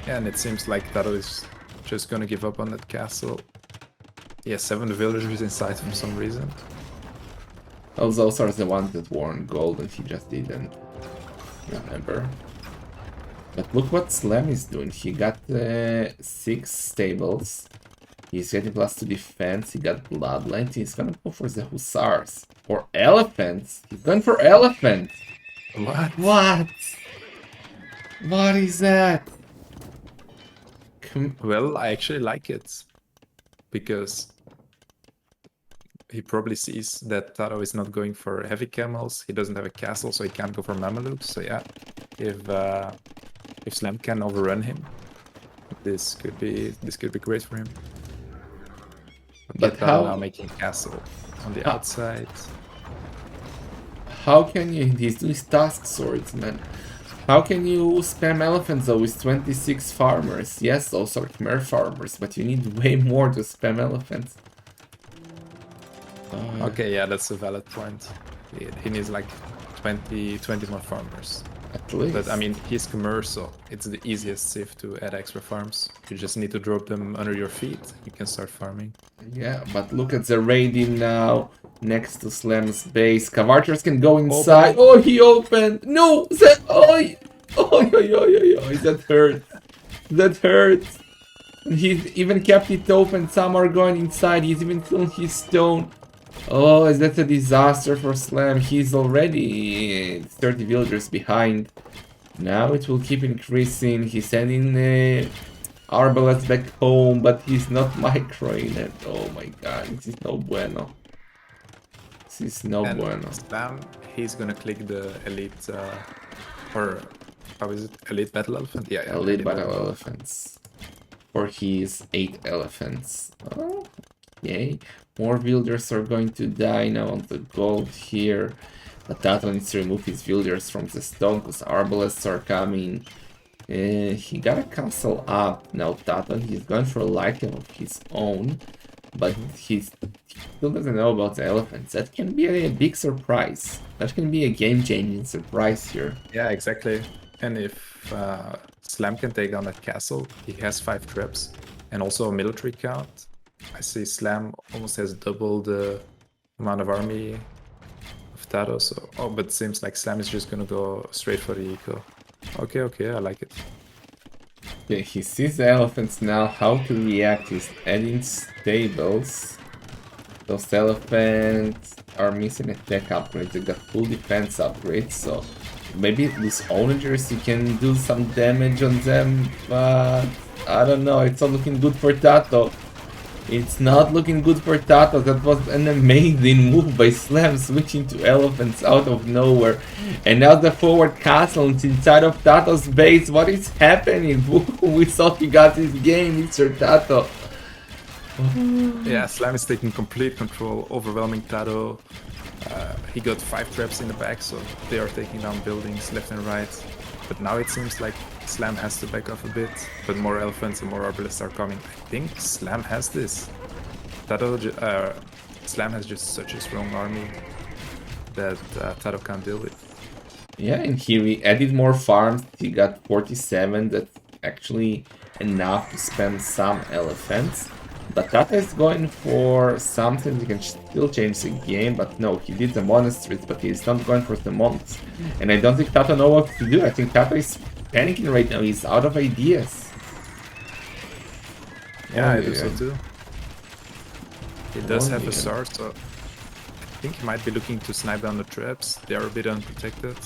Yeah, and it seems like Tatoh is just gonna give up on that castle. He has 7 villagers inside for some reason. Oh, those are the ones that were on gold and he just didn't remember. But look what Slam is doing. He got 6 stables. He's getting +2 defense. He got bloodline. He's gonna go for the hussars. Or elephants. He's going for elephants. What? What? What is that? Well, I actually like it. Because he probably sees that Tatoh is not going for heavy camels. He doesn't have a castle, so he can't go for Mamelukes. So yeah, if Slam can overrun him, this could be great for him. But how now making castle on the outside. How can you? He's doing task swords, man. How can you spam elephants though with 26 farmers? Yes, those are Khmer farmers, but you need way more to spam elephants. Okay, yeah, that's a valid point. He needs like 20 more farmers. At least. But I mean, he's Khmer, so it's the easiest safe to add extra farms. You just need to drop them under your feet. You can start farming. Yeah, but look at the raiding now. Next to Slam's base. Cav Archers can go inside. Oh, he opened. No! That. Oh, that hurt. That hurt. He even kept it open. Some are going inside. He's even killing his stone. Oh, is that a disaster for Slam? He's already 30 villagers behind. Now it will keep increasing. He's sending Arbalest back home, but he's not microing it. Oh my god, this is no bueno. This is no And bueno. Slam, he's gonna click the elite, or how is it? Elite Battle Elephant? Yeah, Elite Battle Elephants. For his 8 elephants. Okay. More villagers are going to die now on the gold here. But Tatoh needs to remove his villagers from the stone because arbalests are coming. He got a castle up. Now Tatoh, he's going for a light of his own. But he still doesn't know about the elephants. That can be a big surprise. That can be a game-changing surprise here. Yeah, exactly. And if Slam can take down that castle, he has 5 traps and also a military count. I see Slam almost has double the amount of army of Tatoh. So, but it seems like Slam is just gonna go straight for the eco. Okay, I like it. Okay, he sees the elephants now. How to react? He's adding stables. Those elephants are missing attack upgrades. They got full defense upgrades, so maybe these onagers you can do some damage on them, but I don't know. It's not looking good for Tatoh. It's not looking good for Tatoh. That was an amazing move by Slam, switching to elephants out of nowhere. And now the forward castle is inside of Tatoh's base. What is happening? We thought we got this game, Mr. Tatoh. Yeah, Slam is taking complete control, overwhelming Tatoh. He got 5 traps in the back, so they are taking down buildings left and right. But now it seems like Slam has to back off a bit, but more elephants and more arbalists are coming. I think Slam has this. Slam has just such a strong army that Tatoh can't deal with. Yeah, and he added more farms. He got 47. That's actually enough to spend some elephants. But Tatoh is going for something that can still change the game, but no, he did the monasteries, but he's not going for the monks. And I don't think Tatoh knows what to do. I think Tatoh is panicking right now. He's out of ideas. Yeah, Oh, I do yeah. so too. He does Oh, have yeah. a sword, so I think he might be looking to snipe down the traps. They are a bit unprotected.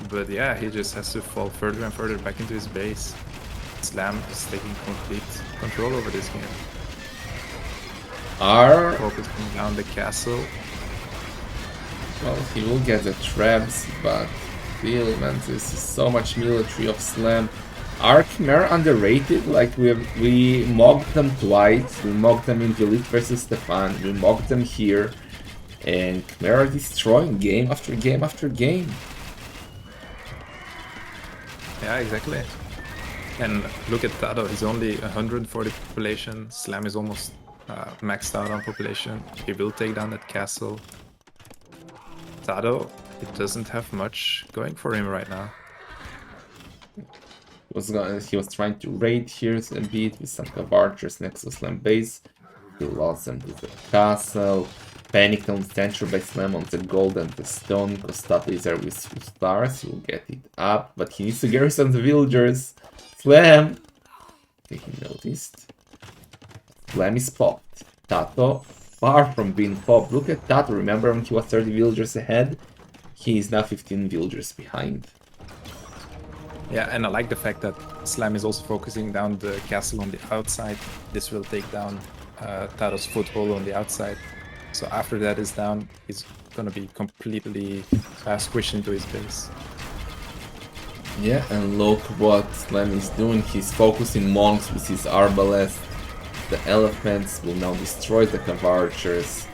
But yeah, he just has to fall further and further back into his base. Slam is taking complete control over this game. Focusing down the castle. Well, he will get the traps, but still, man, this is so much military of Slam. Are Khmer underrated? Like, we mocked them twice. We mocked them in Elite versus Stefan. We mocked them here. And Khmer are destroying game after game after game. Yeah, exactly. And look at Tatoh, he's only 140 population. Slam is almost maxed out on population. He will take down that castle. Tatoh, it doesn't have much going for him right now. He was trying to raid here a bit with some of archers next to Slam base. He lost them to the castle. Panicked on center by Slam on the gold and the stone. Because Tatoh is there with 2 stars. He will get it up, but he needs to garrison the villagers. Slam! Okay, he noticed. Slam is popped. Tatoh, far from being popped. Look at Tatoh. Remember when he was 30 villagers ahead? He is now 15 villagers behind. Yeah, and I like the fact that Slam is also focusing down the castle on the outside. This will take down Tato's foothold on the outside. So after that is down, he's gonna be completely squished into his base. Yeah, and look what Slam is doing. He's focusing monks with his arbalest. The elephants will now destroy the Cavarchers.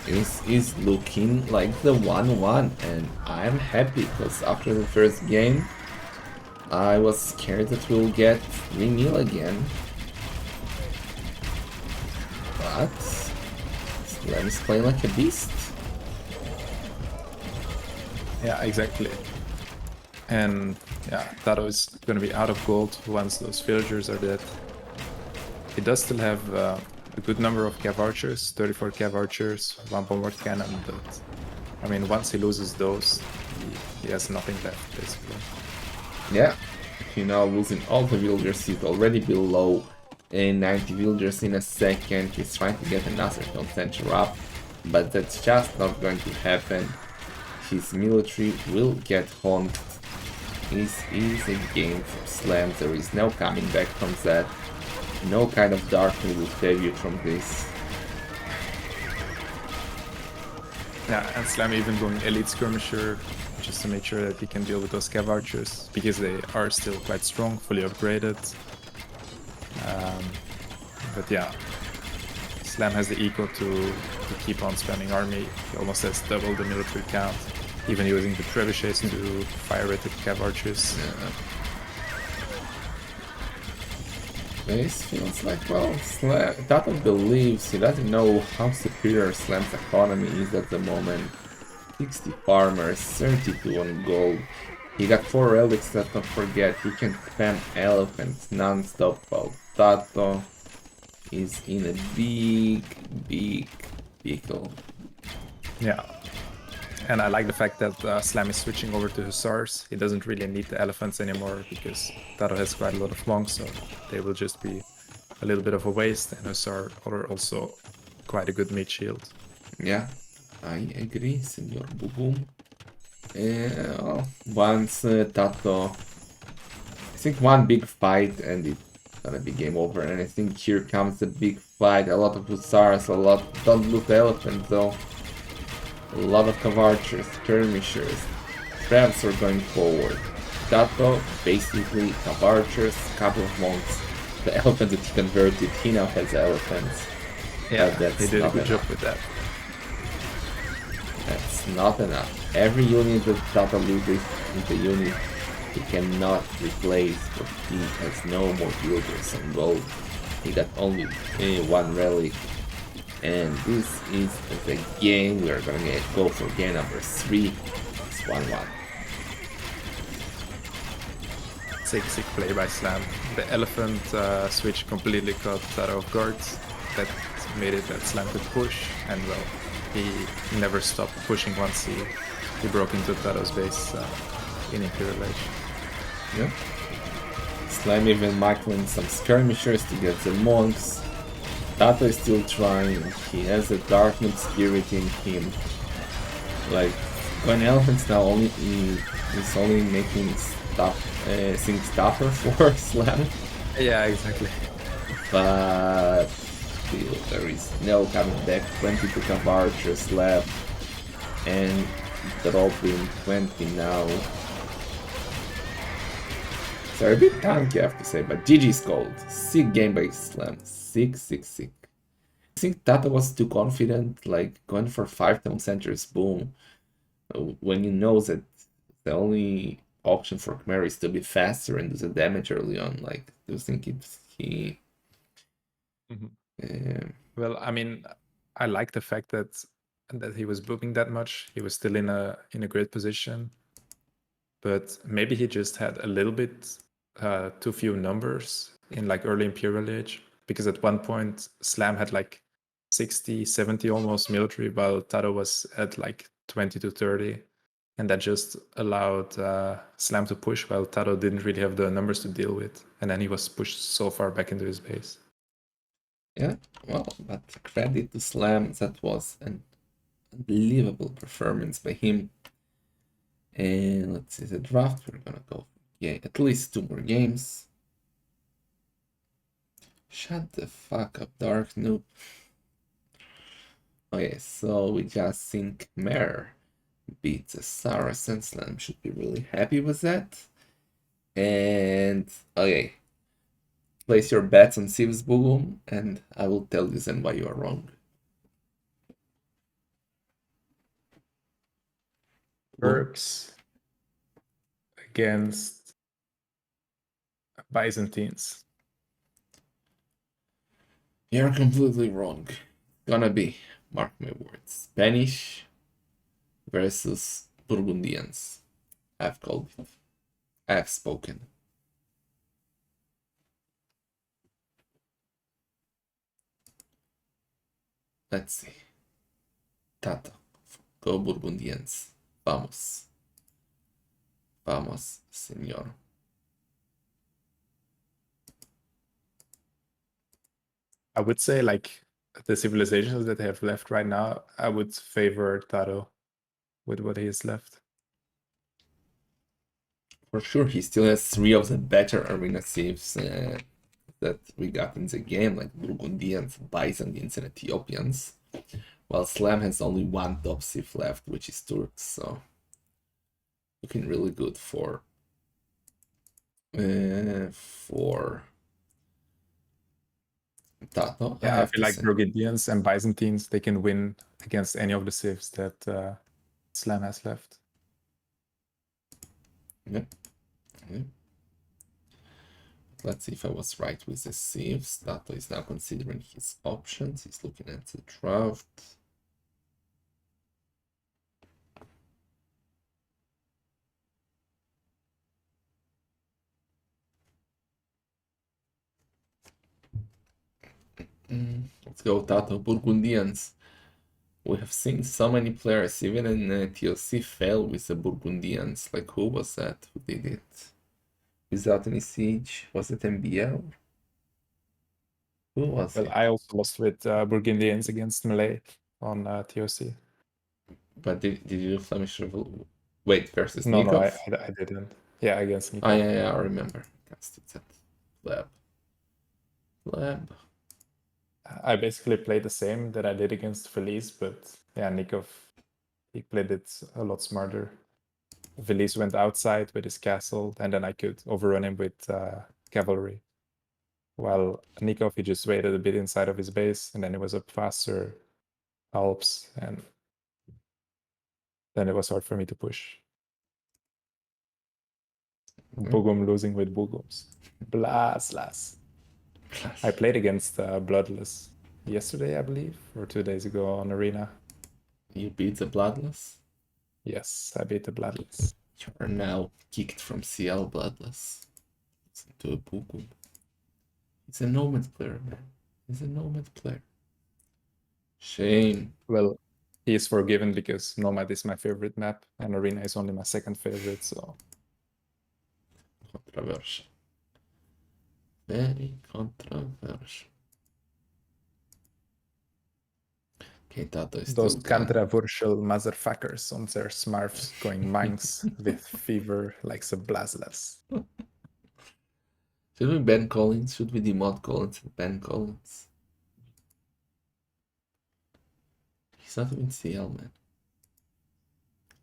Is looking like the 1-1, and I'm happy because after the first game, I was scared that we'll get 3-0 again. But Slam is playing like a beast. Yeah, exactly. And yeah, Tatoh is gonna be out of gold once those villagers are dead. He does still have a good number of cav archers, 34 cav archers, 1 bombard cannon, but I mean, once he loses those, he has nothing left, basically. Yeah, you know, losing all the villagers, he's already below 90 villagers in a second. He's trying to get another center up, but that's just not going to happen. His military will get honked This is a game for Slam. There is no coming back from that. No kind of darkness will save you from this. Yeah, and Slam even going Elite Skirmisher just to make sure that he can deal with those Cav Archers because they are still quite strong, fully upgraded. But yeah, Slam has the eco to keep on spamming army. He almost has double the military count, even using the trebuchets to fire at the Cav Archers. Yeah. This feels like, well, Tatoh believes he doesn't know how superior Slam's economy is at the moment. 60 farmers, 32 on gold. He got 4 relics, let's not forget. He can spam elephants non-stop while Tatoh is in a big pickle. Yeah. And I like the fact that Slam is switching over to Hussars. He doesn't really need the elephants anymore because Tatoh has quite a lot of monks, so they will just be a little bit of a waste. And Hussar are also quite a good meat shield. Yeah, I agree, Senor Boom. Well, once Tatoh, I think one big fight and it's gonna be game over. And I think here comes the big fight. A lot of Hussars, don't loot the elephant though. A lot of Cav Archers, skirmishers, traps are going forward. Tatoh, basically Cav Archers, couple of monks. The elephant that he converted, he now has elephants. Yeah, that's they did a not good job enough. with that. That's not enough. Every unit that Tatoh loses is a unit he cannot replace, but he has no more builders on gold. He got only one relic. And this is the game. We are gonna go for game number 3. It's 1-1. Sick play by Slam. The elephant switch completely caught Tatoh off guard. That made it that Slam could push, and well, he never stopped pushing once he broke into Tato's base in Imperial Age. Yeah. Slam even microing some skirmishers to get the monks. Tatoh is still trying. He has a darkness spirit in him. Like when elephants now is only making things tougher for Slam. Yeah, exactly. But still, there is no coming back. 22 Cav Archers left, and dropping 20 now. So a bit tanky, I have to say, but GG's called. Sick game by Slam. Sick. I think Tatoh was too confident, like going for 5 town centers, boom. When you know that the only option for Khmer is to be faster and do the damage early on, like, do you think he... Well, I mean, I like the fact that he was booming that much. He was still in a great position, but maybe he just had a little bit too few numbers in like early Imperial Age, because at one point Slam had like 60, 70 almost military, while Tatoh was at like 20 to 30. And that just allowed Slam to push, while Tatoh didn't really have the numbers to deal with. And then he was pushed so far back into his base. Yeah, well, but credit to Slam, that was an unbelievable performance by him. And let's see the draft, we're gonna go, yeah, at least 2 more games. Shut the fuck up, Dark Noob. Okay, so we just seen Khmer beat the Saracen. Slam should be really happy with that. And okay, place your bets on Siv's Boom, and I will tell you then why you are wrong. Turks against Byzantines. You're completely wrong. Gonna be, mark my words, Spanish versus Burgundians. I've called it. I have spoken. Let's see. Tatoh. Go Burgundians. Vamos. Vamos, señor. I would say, like, the civilizations that they have left right now, I would favor Tatoh with what he has left. For sure, he still has 3 of the better arena saves that we got in the game, like Burgundians, Byzantines, and Ethiopians. While Slam has only 1 top save left, which is Turks, so looking really good for Tatoh, I Yeah, I have feel to like say. Burgundians and Byzantines, they can win against any of the civs that Slam has left. Yep. Yep. Let's see if I was right with the saves. Tatoh is now considering his options. He's looking at the draft. Let's go, Tatoh. Burgundians. We have seen so many players, even in TOC, fail with the Burgundians. Like, who was that? Who did it? Without any siege? Was it MBL? Who was Well, it? I also lost with Burgundians against Malay on TOC. But did you do Flemish Revolution? Wait, versus No, no, Nikov? I didn't. Yeah, against Ah, Nikov. yeah, I remember. Against it. Lab. Lab. I basically played the same that I did against Felice, but yeah, Nikov, he played it a lot smarter. Felice went outside with his castle, and then I could overrun him with cavalry. While Nikov, he just waited a bit inside of his base, and then it was up faster Alps, and then it was hard for me to push. Bugum losing with Bugums. Blas. I played against Bloodless yesterday, I believe, or 2 days ago on Arena. You beat the Bloodless? Yes, I beat the Bloodless. You are now kicked from CL Bloodless. It's into a Bukum. He's a Nomad player, man. He's a Nomad player. Shame. Well, he is forgiven because Nomad is my favorite map, and Arena is only my second favorite, so... Controversial. Very controversial. Okay, Tatoh is Those still gone. controversial motherfuckers on their smarts going minds with fever like a Blazlas. Should we ban Collins? Should we demod Collins and ban Collins? He's not even CL, man.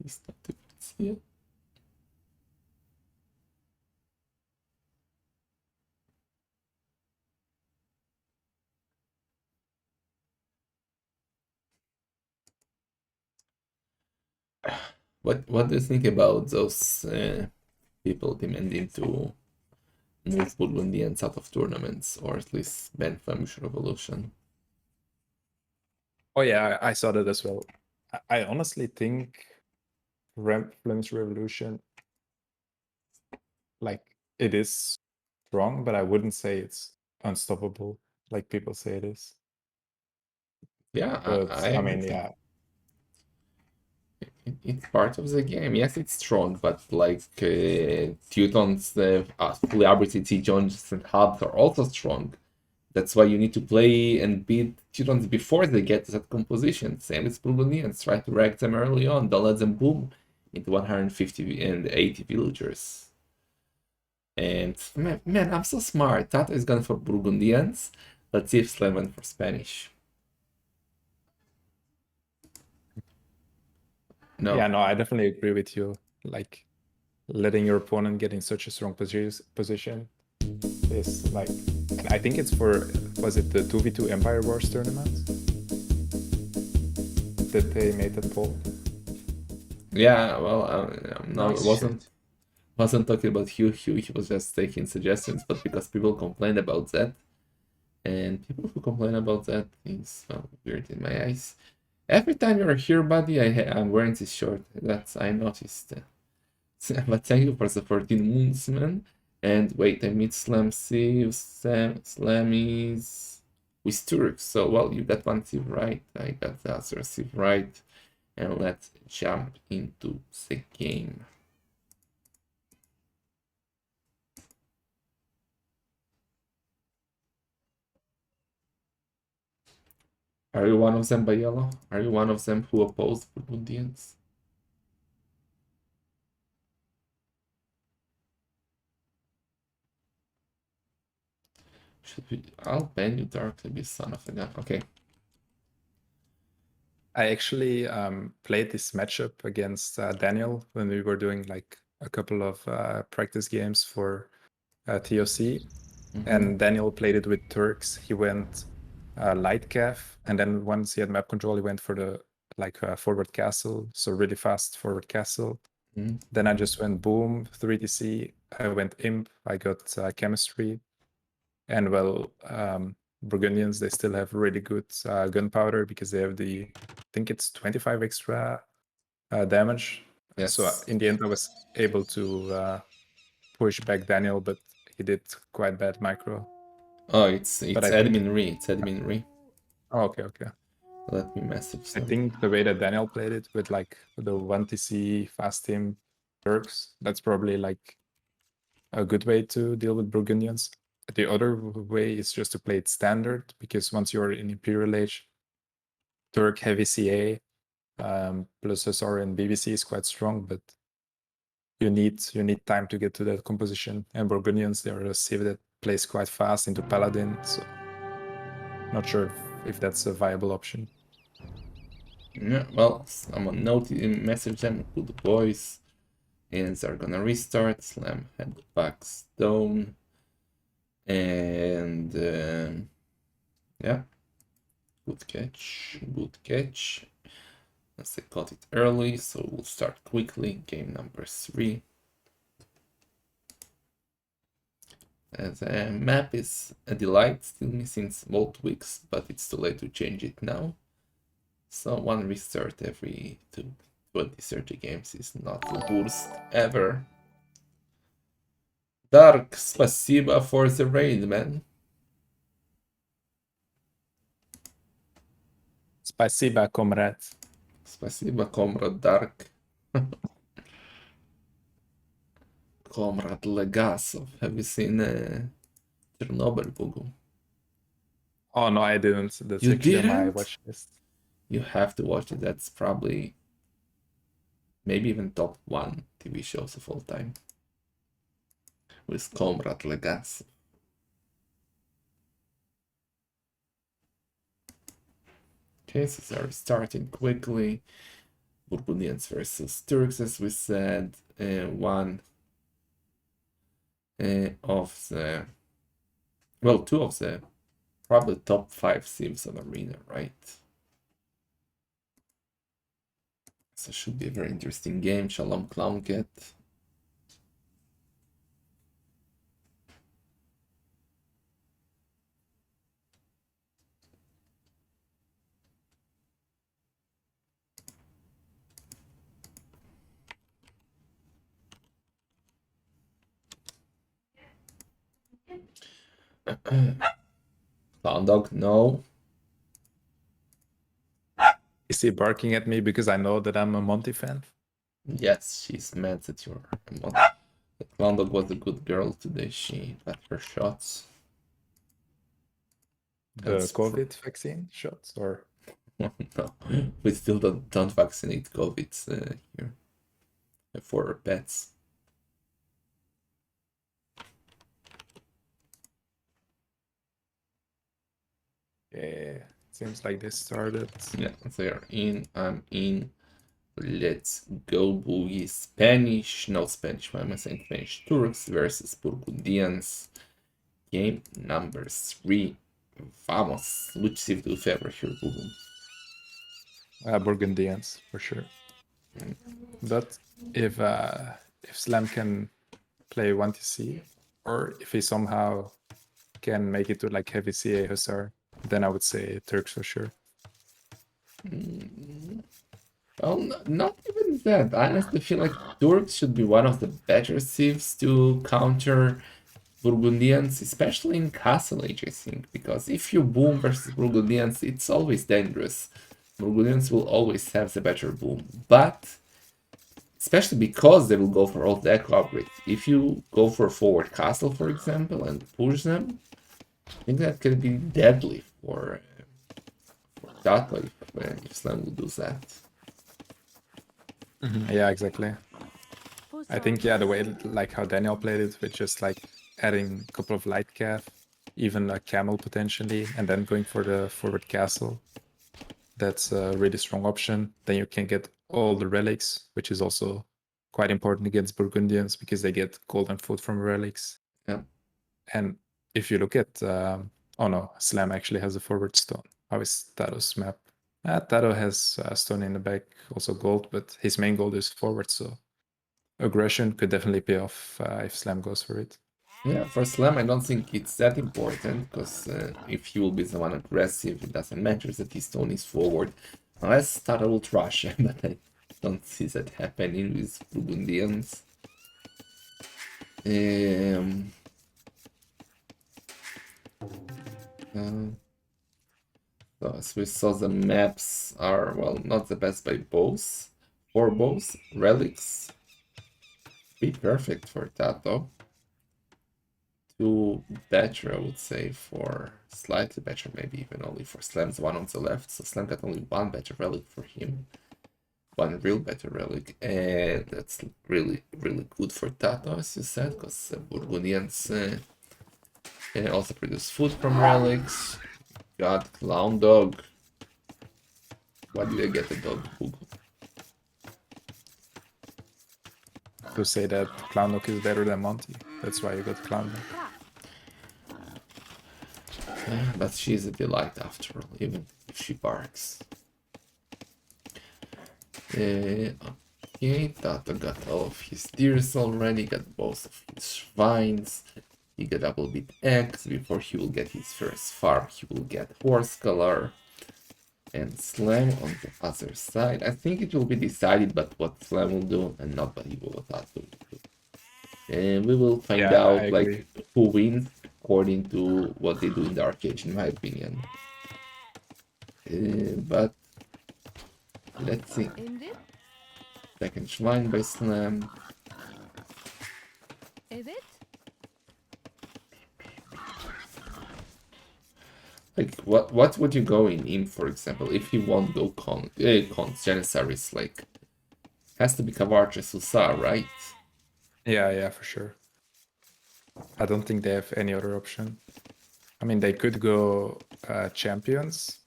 He's not even CL. What do you think about those people demanding to move Burgundians out of tournaments, or at least ban Flemish Revolution? Oh yeah, I saw that as well. I honestly think Flemish Revolution, like, it is strong, but I wouldn't say it's unstoppable like people say it is. Yeah, But I I agree mean, with you. yeah, It's part of the game. Yes, it's strong, but like Teutons, fully arbitrary Teutons and hubs are also strong. That's why you need to play and beat Teutons before they get to that composition. Same with Burgundians. Try to wreck them early on. Don't let them boom into 150 and 80 villagers. And man, I'm so smart. Tata is going for Burgundians. Let's see if Slam went for Spanish. No. yeah, no, I definitely agree with you. Like, letting your opponent get in such a strong position is like, I think it's for, was it the 2v2 Empire Wars tournament that they made that poll? Yeah, well, no, Nice it wasn't talking about Hugh. He was just taking suggestions, but because people complained about that, and people who complain about that is, well, weird in my eyes. Every time you're here, buddy, I'm wearing this shirt. That's I noticed. But thank you for the 14 moons, man. And wait, I meet Slam Sieve. Slam is with Turks. So, well, you got one Sieve right. I got the other Sieve right. And let's jump into the game. Are you one of them, Bayello? Are you one of them who opposed Burgundians? Should we? I'll ban you, Darkly, be son of a gun. Okay. I actually played this matchup against Daniel when we were doing like a couple of practice games for TOC, and Daniel played it with Turks. He went light calf, and then once he had map control, he went for the forward castle, so really fast forward castle. Then I just went boom 3TC. I went imp. I got chemistry, and well, Burgundians, they still have really good gunpowder because they have the, I think it's 25 extra damage. Yes. So in the end, I was able to push back Daniel, but he did quite bad micro. Oh, it's But I think- admin re. It's admin re. Oh, okay. Let me message I them. think the way that Daniel played it with like the 1TC fast team Turks, that's probably like a good way to deal with Burgundians. The other way is just to play it standard, because once you're in Imperial Age, Turk heavy CA plus SR and BBC is quite strong, but you need time to get to that composition. And Burgundians, they're a civ that plays quite fast into Paladin, so not sure if that's a viable option. Yeah, well, someone noted, message them, good boys. Aliens are gonna restart. Slam had the back stone. And yeah, good catch. As I caught it early, so we'll start quickly. Game number 3. The map is a delight, still missing small tweaks, but it's too late to change it now. So one restart every 20-30 games is not the worst ever. Dark, спасибо for the raid, man. Спасибо, comrade. Спасибо, comrade Dark. Comrade Legasov. Have you seen Chernobyl, Google? Oh no, I didn't. That's You actually on my didn't? watch list. You have to watch it. That's probably maybe even top 1 TV shows of all time. With Comrade Legasov. Cases are starting quickly. Burgundians versus Turks, as we said. One of the, well, 2 of the probably top 5 civs of Arena, right? So it should be a very interesting game. Shalom Clown Cat. Clown Dog, no. Is he barking at me because I know that I'm a Monty fan? Yes, she's mad that you're a mod. The Clown Dog was a good girl today. She got her shots. The That's COVID vaccine shots, or no, we still don't vaccinate COVID here for pets. yeah, seems like they started. Yeah, they're in. I'm in. Let's go, boogie. Spanish, no Spanish. Why am I saying Spanish? Turks versus Burgundians. Game number 3. Vamos. Which civ do you favor here, Google? Burgundians for sure. But if Slam can play 1TC, or if he somehow can make it to like heavy CA Hussar, then I would say Turks for sure. Well, not even that. I honestly feel like Turks should be one of the better civs to counter Burgundians, especially in Castle Age, I think, because if you boom versus Burgundians, it's always dangerous. Burgundians will always have the better boom, but especially because they will go for all the echo upgrades. If you go for forward castle, for example, and push them, I think that can be deadly for Tatoh if Slam will do that. Yeah, exactly. I think the way like how Daniel played it with just like adding a couple of light calf, even a camel potentially, and then going for the forward castle. That's a really strong option. Then you can get all the relics, which is also quite important against Burgundians because they get golden food from relics. Yeah. And if you look at, oh no, Slam actually has a forward stone. How is Tato's map? Tatoh has a stone in the back, also gold, but his main goal is forward, so aggression could definitely pay off if Slam goes for it. Yeah, for Slam, I don't think it's that important, because if he will be the one aggressive, it doesn't matter that his stone is forward. Unless Tatoh will trash him, but I don't see that happening with Burgundians. So as we saw, the maps are, well, not the best by bows. For bows, relics, be perfect for Tatoh. Two better, I would say, for slightly better, maybe even only for Slam's one on the left. So Slam got only one better relic for him. One real better relic, and that's really, really good for Tatoh, as you said, because Burgundians also produce food from relics. Got Clown Dog. Why did I get a dog? To say that Clown Dog is better than Monty. That's why you got Clown Dog. Yeah, but she's a delight after all, even if she barks. Okay, Tatoh got all of his deers already, got both of his shrines. He got double bit eggs. Before he will get his first farm, he will get horse color. And Slam on the other side. I think it will be decided by what Slam will do and not by what Tatoh will do. And we will find out like who wins according to what they do in the arcade, in my opinion. But let's see. Second shrine by Slam. Like what would you go in, for example, if you won't go cons Janissaries, like has to be Kavarcha Susa, right? Yeah, for sure. I don't think they have any other option. I mean, they could go champions,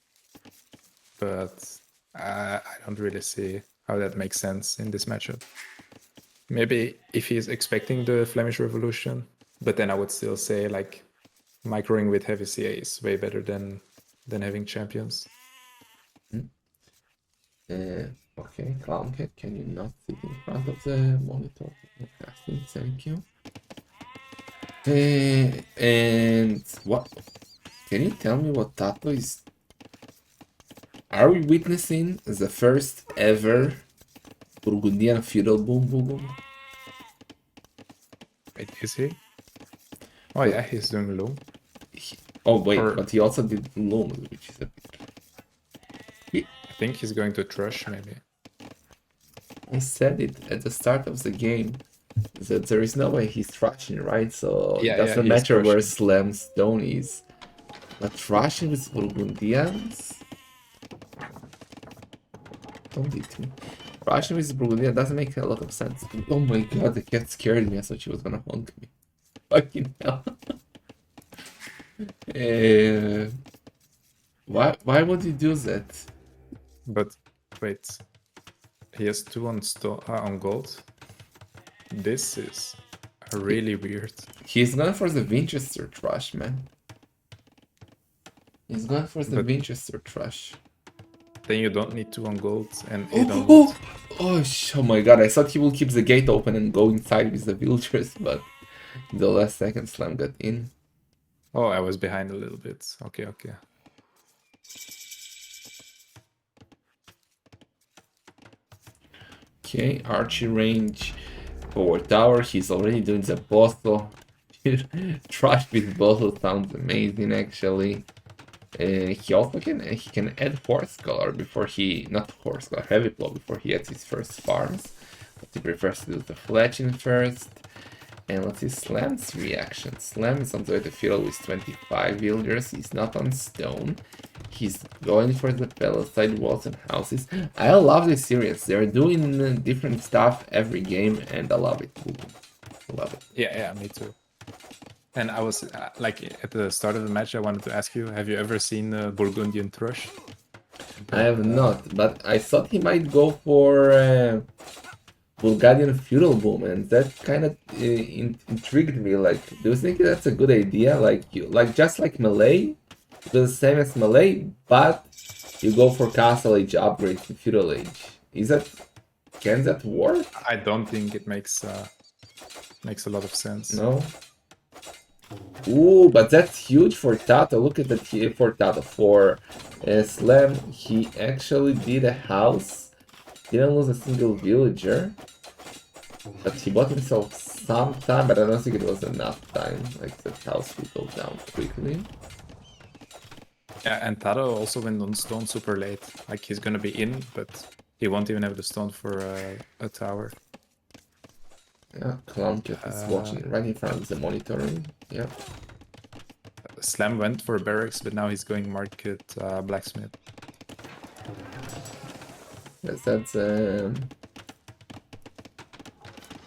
but I don't really see how that makes sense in this matchup. Maybe if he's expecting the Flemish Revolution, but then I would still say like microing with heavy CA is way better than having champions. Okay, Clowncat, can you not sit in front of the monitor? Thank you. And what? Can you tell me what Tatoh is? Are we witnessing the first ever Burgundian feudal boom boom? Wait, is he? Oh yeah, he's doing loom. Oh wait, but he also did loom, which is a bit... I think he's going to Thrush, maybe. I said it at the start of the game that there is no way he's thrashing, right? So it doesn't matter where Slam's stone is. But thrashing with Burgundians? Don't eat me. Thrashing with Burgundians doesn't make a lot of sense. Oh my god, the cat scared me. I thought she was gonna honk me. Fucking hell. Why would you do that? But wait, he has 2 on gold. This is really weird. He's going for the Winchester trash, man. He's going for the Winchester trash. Then you don't need 2 on gold and 8 on gold. Oh my god, I thought he will keep the gate open and go inside with the villagers, but the last second Slam got in. Oh, I was behind a little bit. Okay. Okay, archery range, power tower. He's already doing the bottle. Trash with bottle sounds amazing, actually. He also can add horse color before not horse color, heavy plow before he adds his first farms. But he prefers to do the fletching first. And let's see Slam's reaction. Slam is on the way to fiddle with 25 villagers. He's not on stone. He's going for the palisade walls and houses. I love this series. They're doing different stuff every game, and I love it. Love it. Yeah, me too. And I was like at the start of the match, I wanted to ask you: have you ever seen Burgundian Thrush? I have not, but I thought he might go for Bulgarian Feudal Boom, and that kind of intrigued me. Like, do you think that's a good idea? Like, just like Melee, do the same as Melee, but you go for Castle Age upgrades in Feudal Age. Can that work? I don't think it makes a lot of sense. No. Ooh, but that's huge for Tatoh. Look at that for Tatoh. For Slam, he actually did a house. Didn't lose a single villager. But he bought himself some time, but I don't think it was enough time. Like, that house will go down quickly. Yeah, and Taro also went on stone super late. Like, he's gonna be in, but he won't even have the stone for a tower. Yeah, Clown Cat is watching right in front of the monitoring. Yeah. Slam went for barracks, but now he's going market blacksmith. Yes, that's a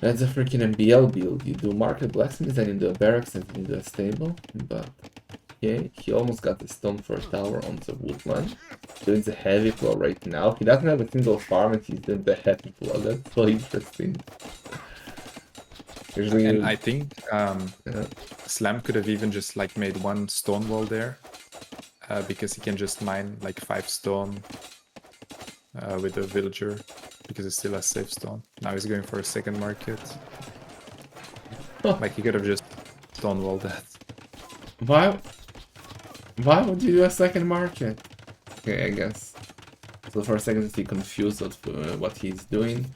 freaking MBL build. You do market blacksmith, then you do a barracks, and then you do a stable. But yeah, he almost got the stone for a tower on the woodline. Doing the heavy plow right now. He doesn't have a single farm, and he's doing the heavy plow. That's so interesting. Usually, And I think Slam could have even just like made one stone wall there, because he can just mine like 5 stone with a villager, because he still has safe stone. Now he's going for a second market. Like, he could have just stone walled that. Why would you do a second market? Okay, I guess. So for a second he confused what he's doing.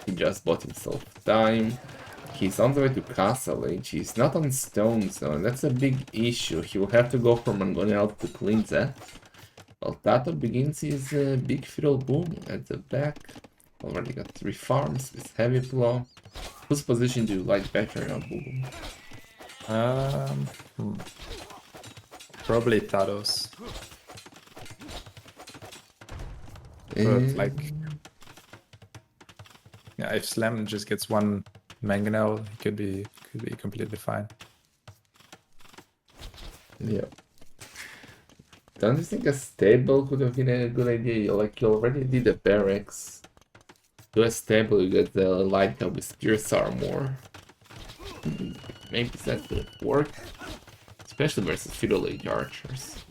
He just bought himself time. He's on the way to Castle Age. He's not on stone zone. That's a big issue. He will have to go for Mangonel to clean that. Well, Tatoh begins his big feudal boom at the back. Already got 3 farms with heavy plow. Whose position do you like better now, Boom? Probably Tato's. But like, yeah, if Slam just gets one mangonel, he could be completely fine. Yeah. Don't you think a stable could have been a good idea? Like, you already did a barracks. Do a stable, you get the light up with Pierce armor. Maybe that could work. Especially versus Feudal Age archers.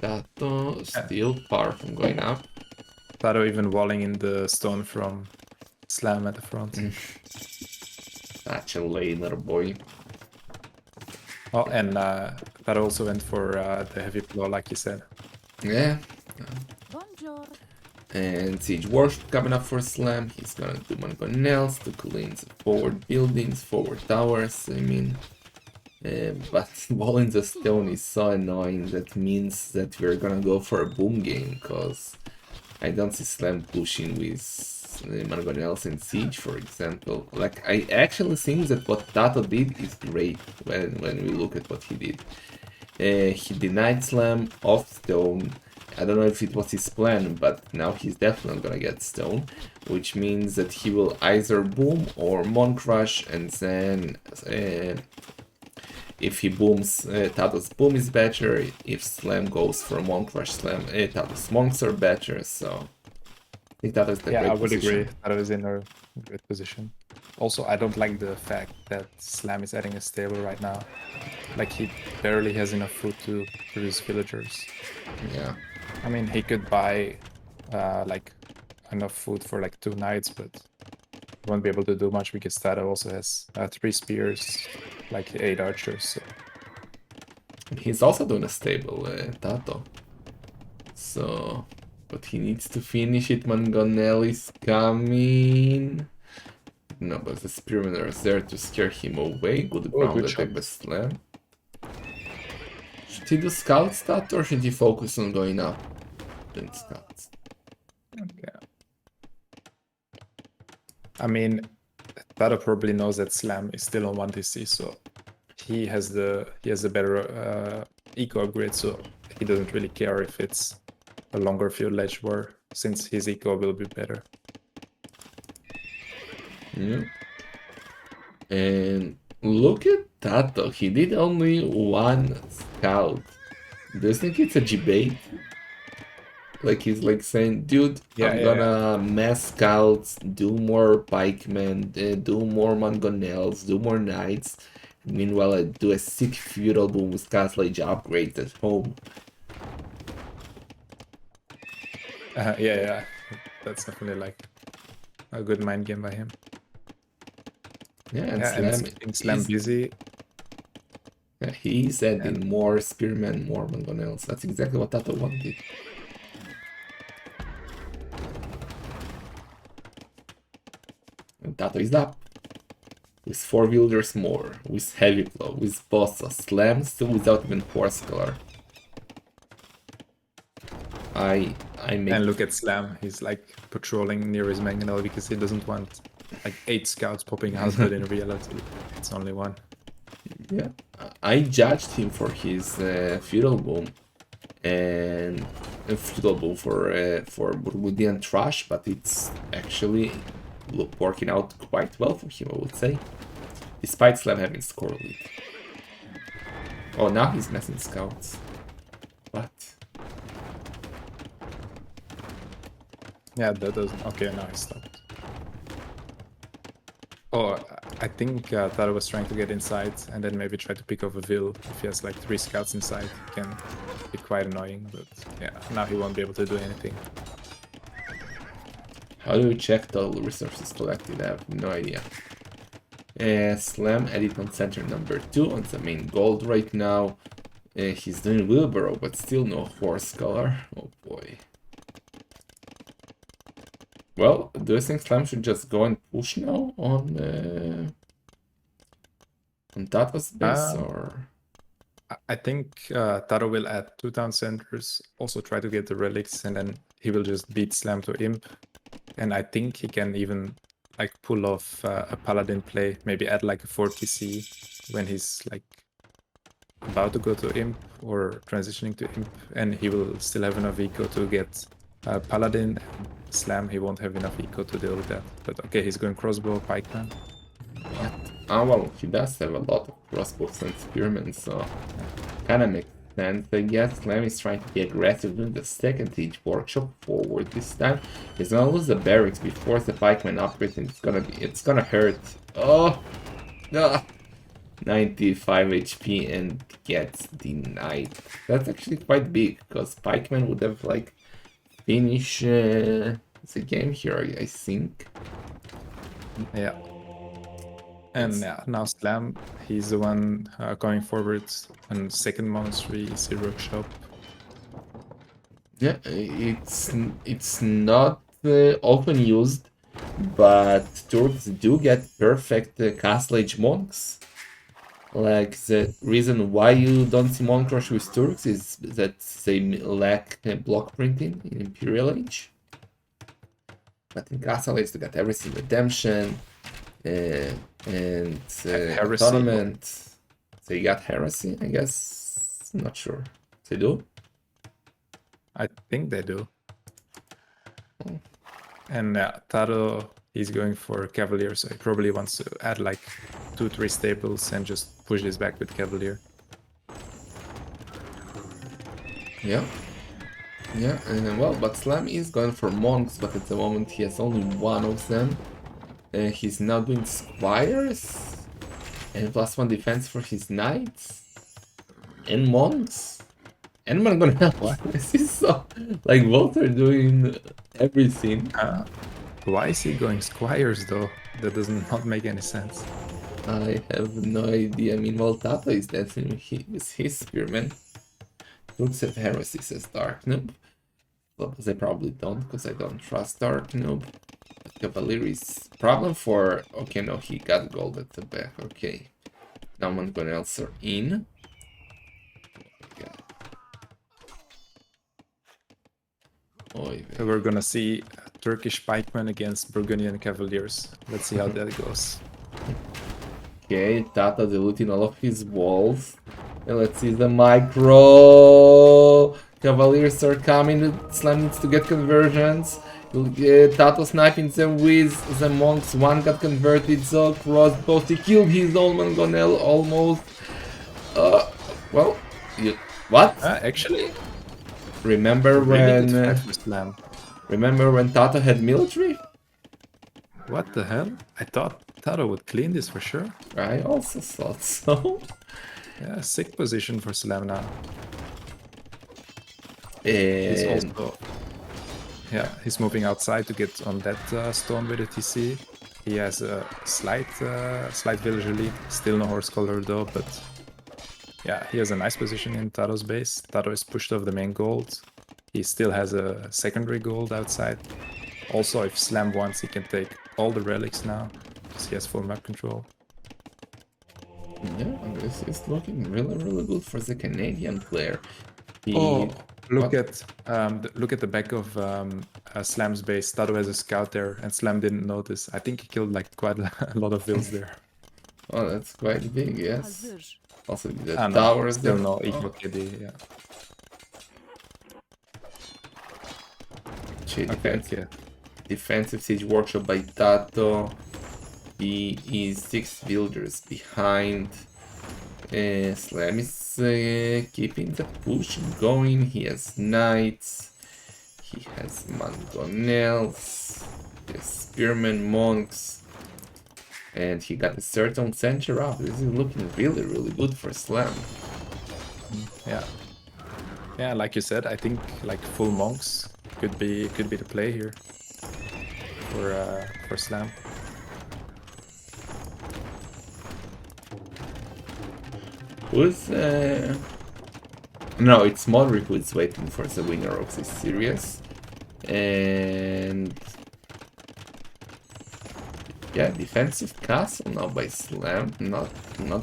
Tatoh still far from going up. Tato even walling in the stone from Slam at the front. Such a laner boy. Oh, and Tato also went for the heavy plow, like you said. Yeah. Bonjour. And Siege Worship coming up for Slam. He's gonna do Mangonels to clean the forward buildings, forward towers, I mean. But walling the stone is so annoying. That means that we're gonna go for a boom game, because I don't see Slam pushing with Mangonels and Siege, for example. Like, I actually think that what Tatoh did is great when we look at what he did. He denied Slam off stone. I don't know if it was his plan, but now he's definitely gonna get stone, which means that he will either boom or Mon Crush, and then if he booms, Tato's boom is better. If Slam goes for Mon Crush Slam, Tato's monks are better, so I think Tato's the great I would position. agree. Tato is in a great position. Also, I don't like the fact that Slam is adding a stable right now. Like, he barely has enough food to produce villagers. Yeah. I mean, he could buy like enough food for like 2 nights, but he won't be able to do much because Tato also has 3 spears, like 8 archers. So. He's also doing a stable, Tatoh. So, but he needs to finish it. Mangonel is coming. No, but the spearmen are there to scare him away. Good ground good attack shot. by Slam. Should he do scout stat, or should he focus on going up? Doing scouts. Yeah. I mean, Tato probably knows that Slam is still on 1TC, so he has the better eco upgrade, so he doesn't really care if it's a longer field ledge war. since his eco will be better. Yeah. And look at Tatoh. He did only one scout. Do you think it's a debate? Like he's like saying, dude, Yeah, I'm yeah, gonna mass scouts, do more pikemen, do more mangonels, do more knights. Meanwhile, I do a sick feudal boom with castle age upgrades at home. yeah. That's definitely like a good mind game by him. Yeah, and Yeah, and Slam keeping Slam is busy. yeah, he's adding And more spearmen, more mangonels. That's exactly what Tatoh wanted. And Tatoh is up. With 4 wielders more, with heavy blow, with bossa, slam still without even horse color. I make and look at Slam. He's like patrolling near his mangonel because he doesn't want like 8 scouts popping out, but in reality, it's only one. yeah. I judged him for his feudal boom and feudal boom for Burgundian trash, but it's actually working out quite well for him, I would say. Despite Slam having score lead. Oh, now he's messing scouts. But Yeah, that doesn't. Okay, now he stopped. Oh, I think Taro was trying to get inside and then maybe try to pick off a Vil. If he has like 3 scouts inside, it can be quite annoying. But yeah, now he won't be able to do anything. how do we check total resources collected? I have no idea. Slam edit on center number 2 on the main gold right now. He's doing wheelbarrow, but still no horse color. Oh boy. Well, do you think Slam should just go and push now on Tato's base or? I think Taro will add 2 town centers, also try to get the relics, and then he will just beat Slam to Imp. And I think he can even like pull off a Paladin play, maybe add like a 40C when he's like about to go to Imp or transitioning to Imp, and he will still have enough eco to get Paladin and Slam. He won't have enough eco to deal with that. But okay, he's going crossbow, pikeman. What? Ah, well, he does have a lot of crossbows and spearmen, so kinda makes sense. I guess Slam is trying to be aggressive doing the second siege workshop forward this time. He's gonna lose the barracks before the pikeman upgrade, and it's gonna hurt. Oh no. 95 HP and gets denied. That's actually quite big, because pikeman would have like finished the game here, I think. Yeah. And yeah, now Slam, he's the one going forward on second monastery, zero shop. Yeah, it's not often used, but Turks do get perfect castle age monks. Like the reason why you don't see monk rush with Turks is that they lack block printing in Imperial Age. But in castle age they got everything, redemption and Heresy. tournament. They got heresy, I guess. Not sure. They do. I think they do. And Taro, he's going for Cavalier, so he probably wants to add like 2-3 staples and just push this back with Cavalier. Yeah. Yeah, and well, but Slam is going for monks, but at the moment he has only one of them. He's now doing squires and +1 defense for his knights and monks. And I'm gonna help. What? This is so like both are doing everything. Why is he going Squires though? That does not make any sense. I have no idea. I mean, well, Tatoh is dancing with his spearman. Looks at heresy, says Dark Noob. Well, they probably don't, because I don't trust Dark Noob. But Cavalier is problem for... Okay, no, he got gold at the back. Okay. Now Mangonels are in. Okay. Oy So we're gonna see Turkish pikemen against Burgundian cavaliers. Let's see how that goes. Okay, Tata deleting all of his walls. And let's see the micro. Cavaliers are coming. Slam needs to get conversions. Tatoh sniping them with the monks. One got converted, so crossbow. He killed his own Mangonel almost. Well, what? Actually, Remember really good when? fight for Slam. Remember when Tatoh had military? What the hell? I thought Tatoh would clean this for sure. I also thought so. Yeah, sick position for Slam now. He's And also... Yeah, he's moving outside to get on that stone with a TC. He has a slight villager lead. Still no horse color though, but... Yeah, he has a nice position in Tato's base. Tatoh is pushed off the main gold. He still has a secondary gold outside. Also, if Slam wants, he can take all the relics now, because he has full map control. yeah, this is looking really good for the Canadian player. Look at the back of Slam's base. Tatoh has a scout there, and Slam didn't notice. I think he killed like quite a lot of vills there. Oh, that's quite big, yes. Hazır. Also, the No, towers still there. no Oh, equal KD. Yeah. shit, Okay. defensive siege workshop by Tatoh. He is 6 builders behind. Slam is keeping the push going. He has knights. He has mangonels. He has spearmen monks. And he got a certain center up. This is looking really good for Slam. Yeah. Yeah, like you said, I think like full monks could be the play here for Slam. Who's no, it's Modric who's waiting for the winner of this series. And yeah, defensive castle now by Slam. Not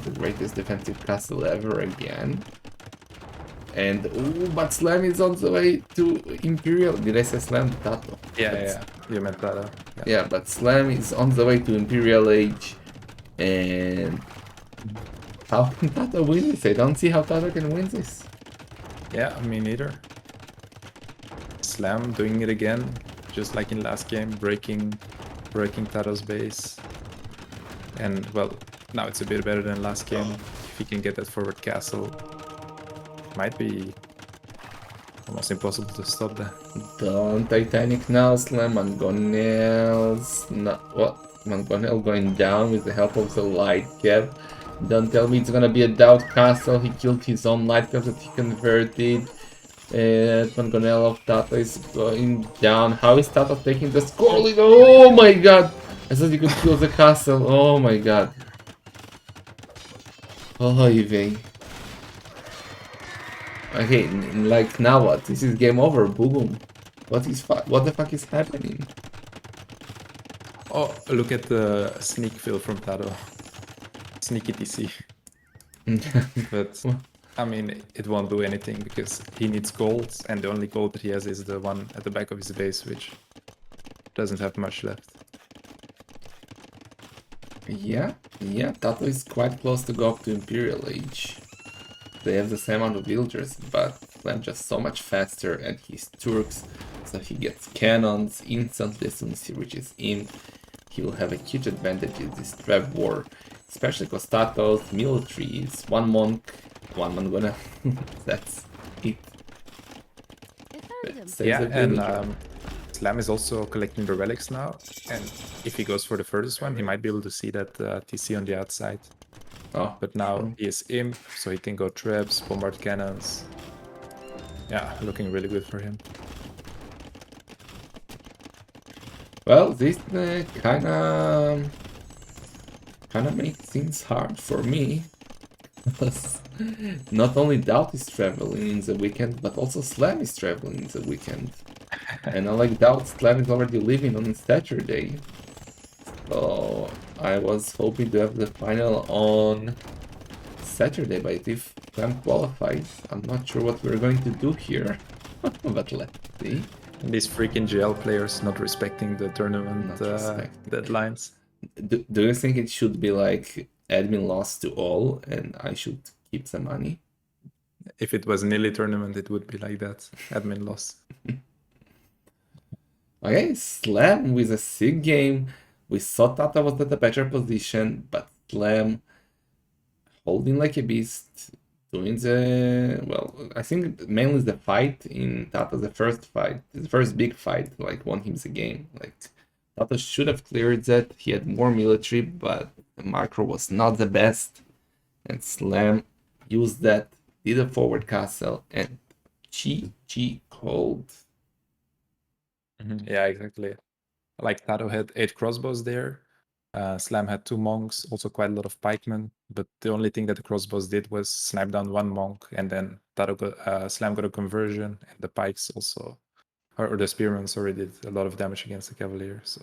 the greatest defensive castle ever again. And ooh, but Slam is on the way to Imperial. Did I say Slam? Tatoh. Yeah. You meant Tatoh. Yeah, but Slam is on the way to Imperial Age. And how can Tatoh win this? I don't see how Tatoh can win this. Yeah, me neither. Slam doing it again, just like in last game, breaking Tato's base. And well, now it's a bit better than last game. If he can get that forward castle, might be almost impossible to stop that. Don't Titanic now, Slam. Mangonels. Mangonel going down with the help of the light cap. Don't tell me it's gonna be a doubt castle. He killed his own light cap that he converted. Mangonel of Tatoh is going down. How is Tatoh taking the score lead? Oh my god! I thought he could kill the castle. Oh my god. Oh, Eve. Okay, like now what? This is game over. Boom. What the fuck is happening? Oh, look at the sneak fill from Tatoh. Sneaky TC. But I mean, it won't do anything because he needs gold, and the only gold that he has is the one at the back of his base, which doesn't have much left. Yeah, Tatoh is quite close to go up to Imperial Age. They have the same amount of villagers, but Slam just so much faster, and he's Turks, so he gets cannons instantly as soon as he reaches in. He will have a huge advantage in this trap war, especially because Tato's military is 1 monk, 1 Mangona. That's it. Efendim. Saves Yeah, a and villager. Slam is also collecting the relics now, and if he goes for the furthest one, he might be able to see that TC on the outside. Oh, But now he is imp, so he can go traps, bombard cannons. Yeah, looking really good for him. well, this kinda makes things hard for me. Because not only Doubt is traveling in the weekend, but also Slam is traveling in the weekend. And unlike Doubt, Slam is already leaving on Saturday. So I was hoping to have the final on Saturday, but if Slam qualifies, I'm not sure what we're going to do here. But let's see. These freaking GL players not respecting the tournament Not respecting. deadlines. Do you think it should be like admin loss to all and I should keep the money? if it was Nilly tournament, it would be like that. Admin loss. Okay, Slam with a sick game. We saw Tata was at a better position, but Slam holding like a beast, doing the well. I think mainly the fight in Tata, the first fight, the first big fight, like won him the game. Like Tata should have cleared that. He had more military, but the macro was not the best, and Slam used that, did a forward castle, and GG cold. Yeah, exactly. Like Tatoh had 8 crossbows there. Slam had 2 monks, also quite a lot of pikemen. But the only thing that the crossbows did was snipe down 1 monk, and then Slam got a conversion, and the pikes also, or the spearmen, sorry, did a lot of damage against the cavalier. So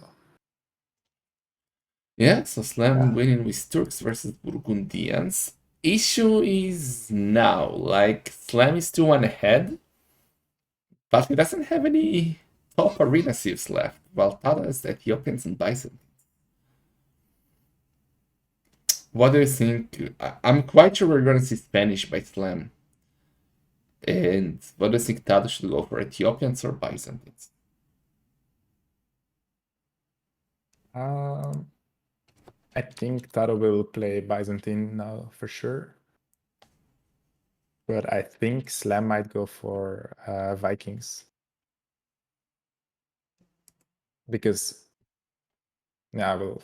Yeah, so Slam Yeah. winning with Turks versus Burgundians. Issue is now, like, Slam is 2-1 ahead, but he doesn't have any top arena civs left, while Tata has Ethiopians and Bison. What do you think? I'm quite sure we're gonna see Spanish by Slam. And what do you think Tata should go for, Ethiopians or Byzantines? I think Taro will play Byzantine now for sure. But I think Slam might go for Vikings. Because, yeah, well,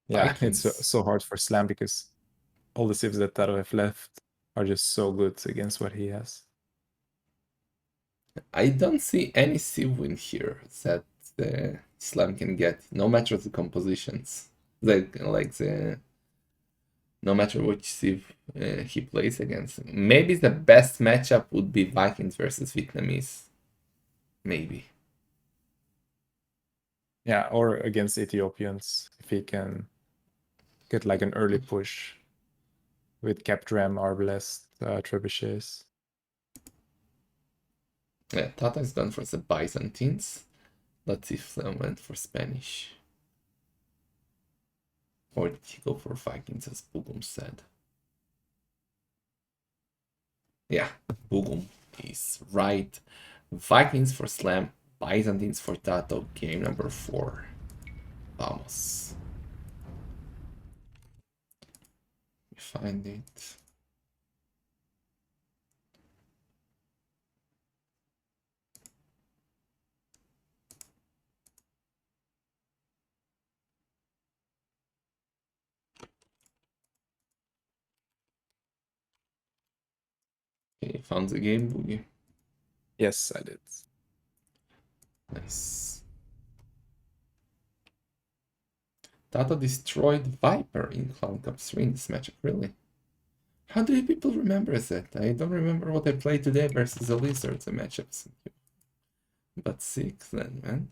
yeah, it's Vikings. so hard for Slam because all the civs that Taro have left are just so good against what he has. I don't see any civ win here that Slam can get, no matter the compositions. No matter which civ he plays against. Maybe the best matchup would be Vikings versus Vietnamese. Maybe. Yeah, or against Ethiopians, if he can get like an early push with Capdram, Arbalest, Trebuchets. Yeah, Tata is done for the Byzantines. Let's see if Slam went for Spanish. Or did he go for Vikings, as Bugum said? Yeah, Bugum is right. Vikings for Slam, Byzantines for Tatoh. Game number 4. Vamos. Let me find it. Okay, found the game, Boogie. Yes, I did. Nice. Tata destroyed Viper in Clown Cup 3 in this matchup, really? How do you people remember that? I don't remember what I played today versus the Lizards, the matchups. But 6 then, man.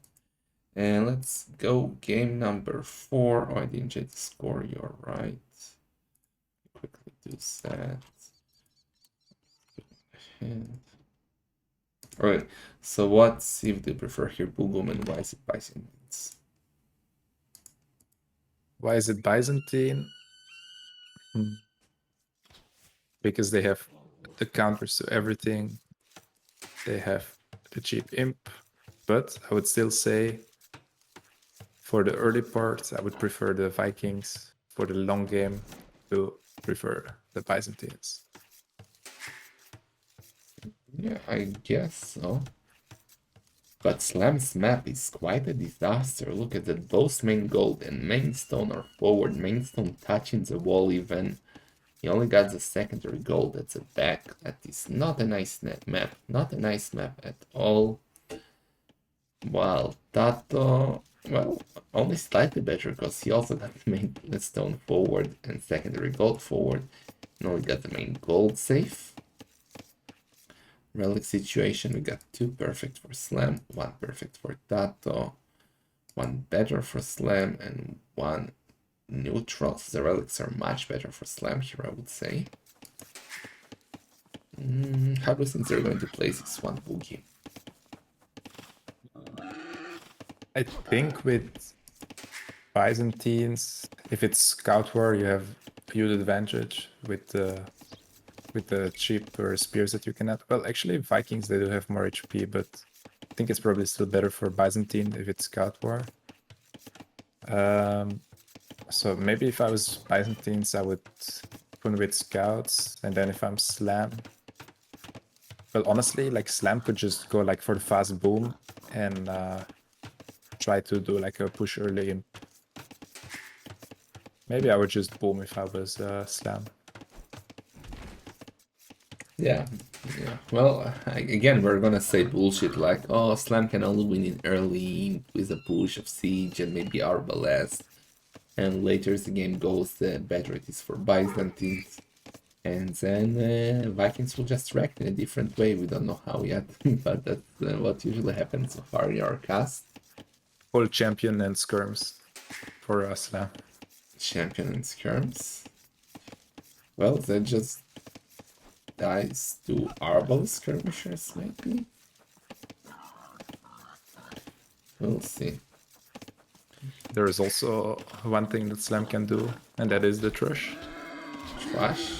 And let's go game number 4. Oh, I didn't check the score, you're right. Quickly do that. Alright, so what civ do you prefer here, Bugum, and why is it Byzantines? Why is it Byzantine? Because they have the counters to everything. They have the cheap imp, but I would still say for the early part, I would prefer the Vikings. For the long game, to prefer the Byzantines. Yeah, I guess so. But Slam's map is quite a disaster. Look at that, both main gold and main stone are forward, main stone touching the wall even. He only got the secondary gold at the back. That is not a nice map. Not a nice map at all. While Tatoh, well, only slightly better because he also got the main stone forward and secondary gold forward. And only got the main gold safe. Relic situation, we got 2 perfect for Slam, 1 perfect for Tatoh, 1 better for Slam, and 1 neutral. So the relics are much better for Slam here, I would say. How do you think they're going to play this one, Boogie? I think with Byzantines, if it's Scout War, you have a huge advantage with the with the cheaper spears that you can add. Well, actually, Vikings, they do have more HP, but I think it's probably still better for Byzantine if it's Scout War. So maybe if I was Byzantines, I would put with Scouts, and then if I'm Slam... Well, honestly, like Slam could just go like for the fast boom and try to do like a push early imp. Maybe I would just boom if I was Slam. Yeah. Well, again, we're gonna say bullshit like, oh, Slam can only win in early with a push of Siege and maybe Arbalest. And later as the game goes, the better it is for Byzantines. And then Vikings will just react in a different way. We don't know how yet, but that's what usually happens so far in our cast. Full champion and skirms for Slam. Champion and skirms. Well, that just dies to Arbal skirmishers, maybe? We'll see. There is also one thing that Slam can do, and that is the Trush. Trash?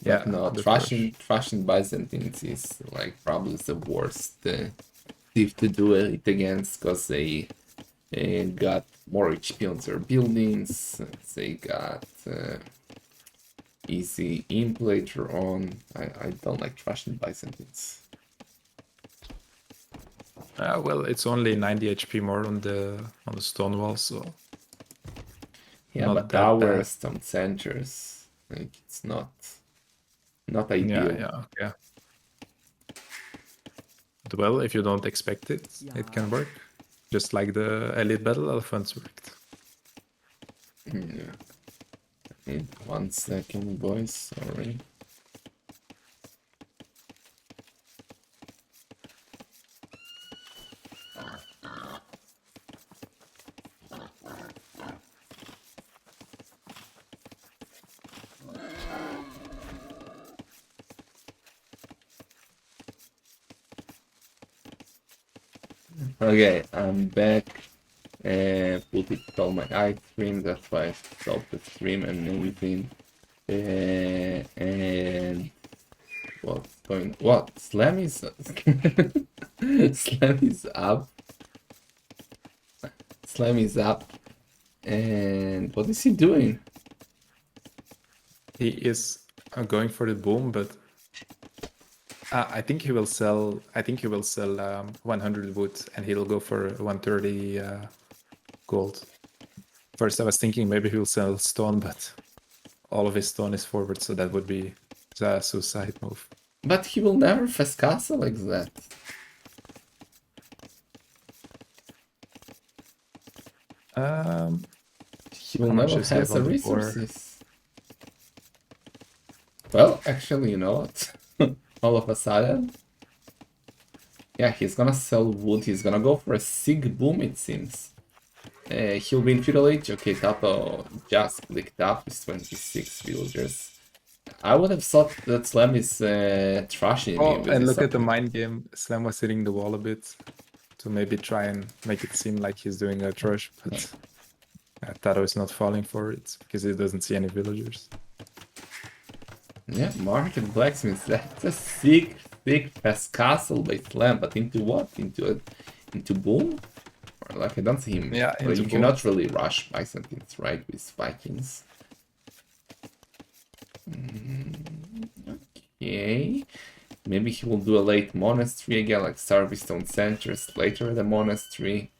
Yeah, But no, the trashing Byzantines is like probably the worst thief to do it against, because they got more HP on their buildings, they got easy imp later on. I don't like trashing Byzantines. Well, it's only 90 HP more on the stone wall, so Yeah, not but that our bad. stone centers, like it's not ideal. Yeah. But well, if you don't expect it, it can work. Just like the Elite Battle Elephants worked. Yeah. Need 1 second, boys. Sorry. Okay, I'm back. Put it on my iStream, that's why I stopped the stream and everything. And what? Slam is Slam is up. Slam is up. And what is he doing? He is going for the boom, but I think he will sell. 100 wood, and he'll go for 130 gold. First, I was thinking maybe he'll sell stone, but all of his stone is forward, so that would be a suicide move. But he will never fast castle like that. He will How much never does he have have the on the board? resources. Well, actually, you know what? All of a sudden, yeah, he's gonna sell wood. He's gonna go for a sig boom, it seems. He'll be in Feudal Age. Okay, Tatoh just clicked up with 26 villagers. I would have thought that Slam is trashing me with And this look at the upgrade. mind game. Slam was hitting the wall a bit to maybe try and make it seem like he's doing a trush, but Tatoh is not falling for it because he doesn't see any villagers. Yeah, Market Blacksmith. That's a sick fast castle by Slam, but into what? Into boom? Or, like I don't see him. Yeah, Well, into you boom. cannot really rush Byzantines, right? With Vikings. Okay. Maybe he will do a late monastery again, like Stone Centers later the monastery.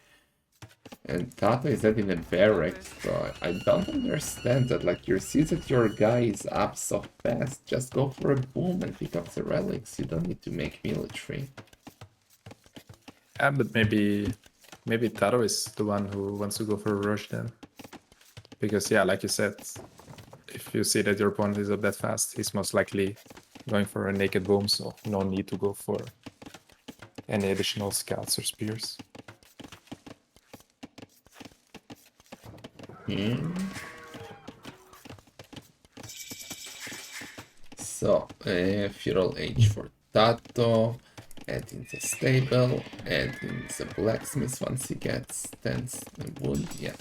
And Tatoh is that in a barracks, so I don't understand that. Like, you see that your guy is up so fast, just go for a boom and pick up the relics. You don't need to make military. Yeah, but maybe Tatoh is the one who wants to go for a rush then. Because yeah, like you said, if you see that your opponent is up that fast, he's most likely going for a naked boom, so no need to go for any additional scouts or spears. So, Feudal Age for Tatoh, add in the stable, add in the blacksmith once he gets 10 wood, yeah.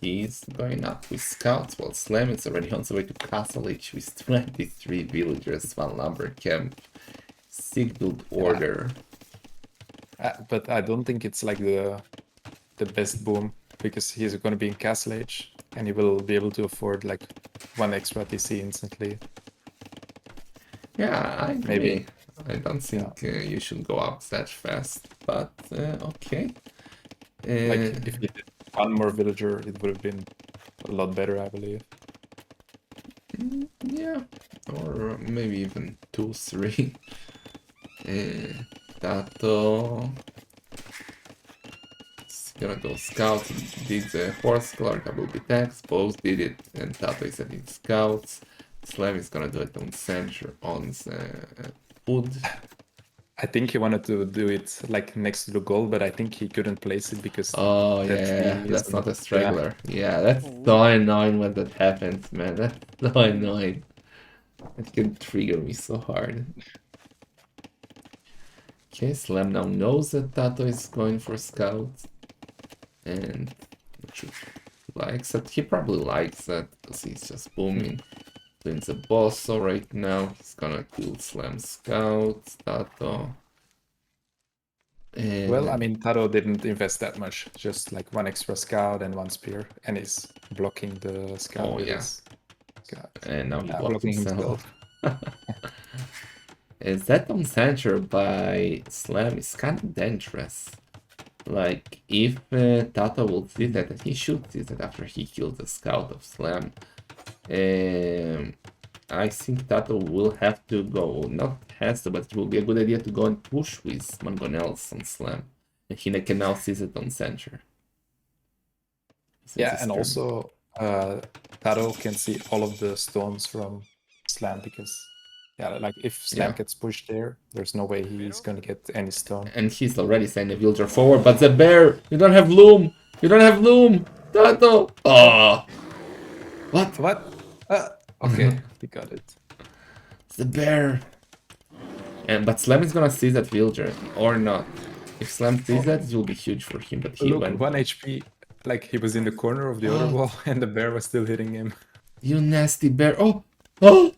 he's going up with scouts, while Slam is already on the way to Castle H with 23 villagers, 1 lumber camp, 6 build order. But I don't think it's like the best boom, because he's going to be in Castle Age and he will be able to afford like 1 extra TC instantly. Yeah, I agree. Maybe. I don't think you should go up that fast, but okay. Like if he did 1 more villager, it would have been a lot better, I believe. Yeah, or maybe even 2, 3. Tatoh. It's gonna go scout. Did the horse color double attacks. Both did it, and Tatoh is adding scouts. Slam is gonna do it on center on the wood. I think he wanted to do it like next to the goal, but I think he couldn't place it because Oh that yeah, tree that's is not a yeah. straggler. Yeah, that's so annoying when that happens, man. That's so annoying. It can trigger me so hard. Okay, Slam now knows that Tatoh is going for scouts. And likes it. He probably likes that because he's just booming. Doing the boss, so right now he's gonna kill Slam scouts, Tatoh. Well, I mean, Taro didn't invest that much, just like 1 extra scout and 1 spear, and he's blocking the scout with his scout. And now he blocked blocking himself. Is that on center by Slam is kind of dangerous. Like, if Tatoh will see that, and he should see that after he kills the scout of Slam, I think Tatoh will have to go, not has to, but it will be a good idea to go and push with Mangonels on Slam. And he can now seize it on center. Yeah, and also Taro can see all of the stones from Slam because, yeah, like if Slam gets pushed there, there's no way he's gonna get any stone. And he's already sending a villager forward, but the bear, you don't have loom! You don't have loom! Tatoh! Oh! What? What? Okay, he got it. It's the bear! But Slam is gonna seize that villager, or not. If Slam sees that, it will be huge for him, but he went... 1 HP, like he was in the corner of the other wall and the bear was still hitting him. You nasty bear! Oh! Oh!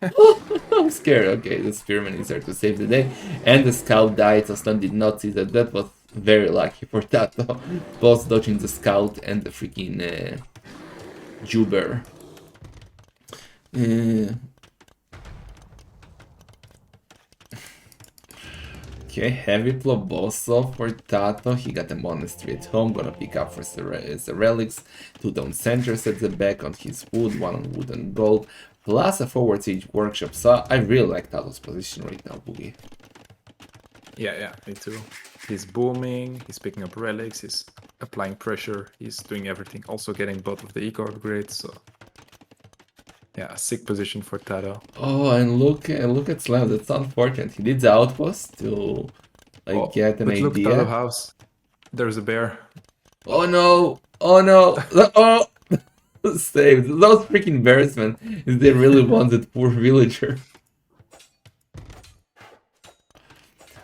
Oh, I'm scared. Okay, the spearman is there to save the day. And the scout died, so Slam did not see that. That was very lucky for Tatoh. Both dodging the scout and the freaking Juber. Okay, heavy Ploboso for Tatoh. He got a monastery at home, gonna pick up for the relics. 2 down centers at the back on his wood, 1 on wood and gold, plus a forward siege workshop. So I really like Tatoh's position right now, Boogie. Yeah, me too. He's booming, he's picking up relics, he's applying pressure, he's doing everything. Also getting both of the eco upgrades, so... Yeah, sick position for Tatoh. Oh, and look at Slam. That's unfortunate. He did the outpost to get an but look, idea. Tatoh house. There's a bear. Oh no! Oh no! Oh! Saved. Those freaking bears, man. They really want that poor villager.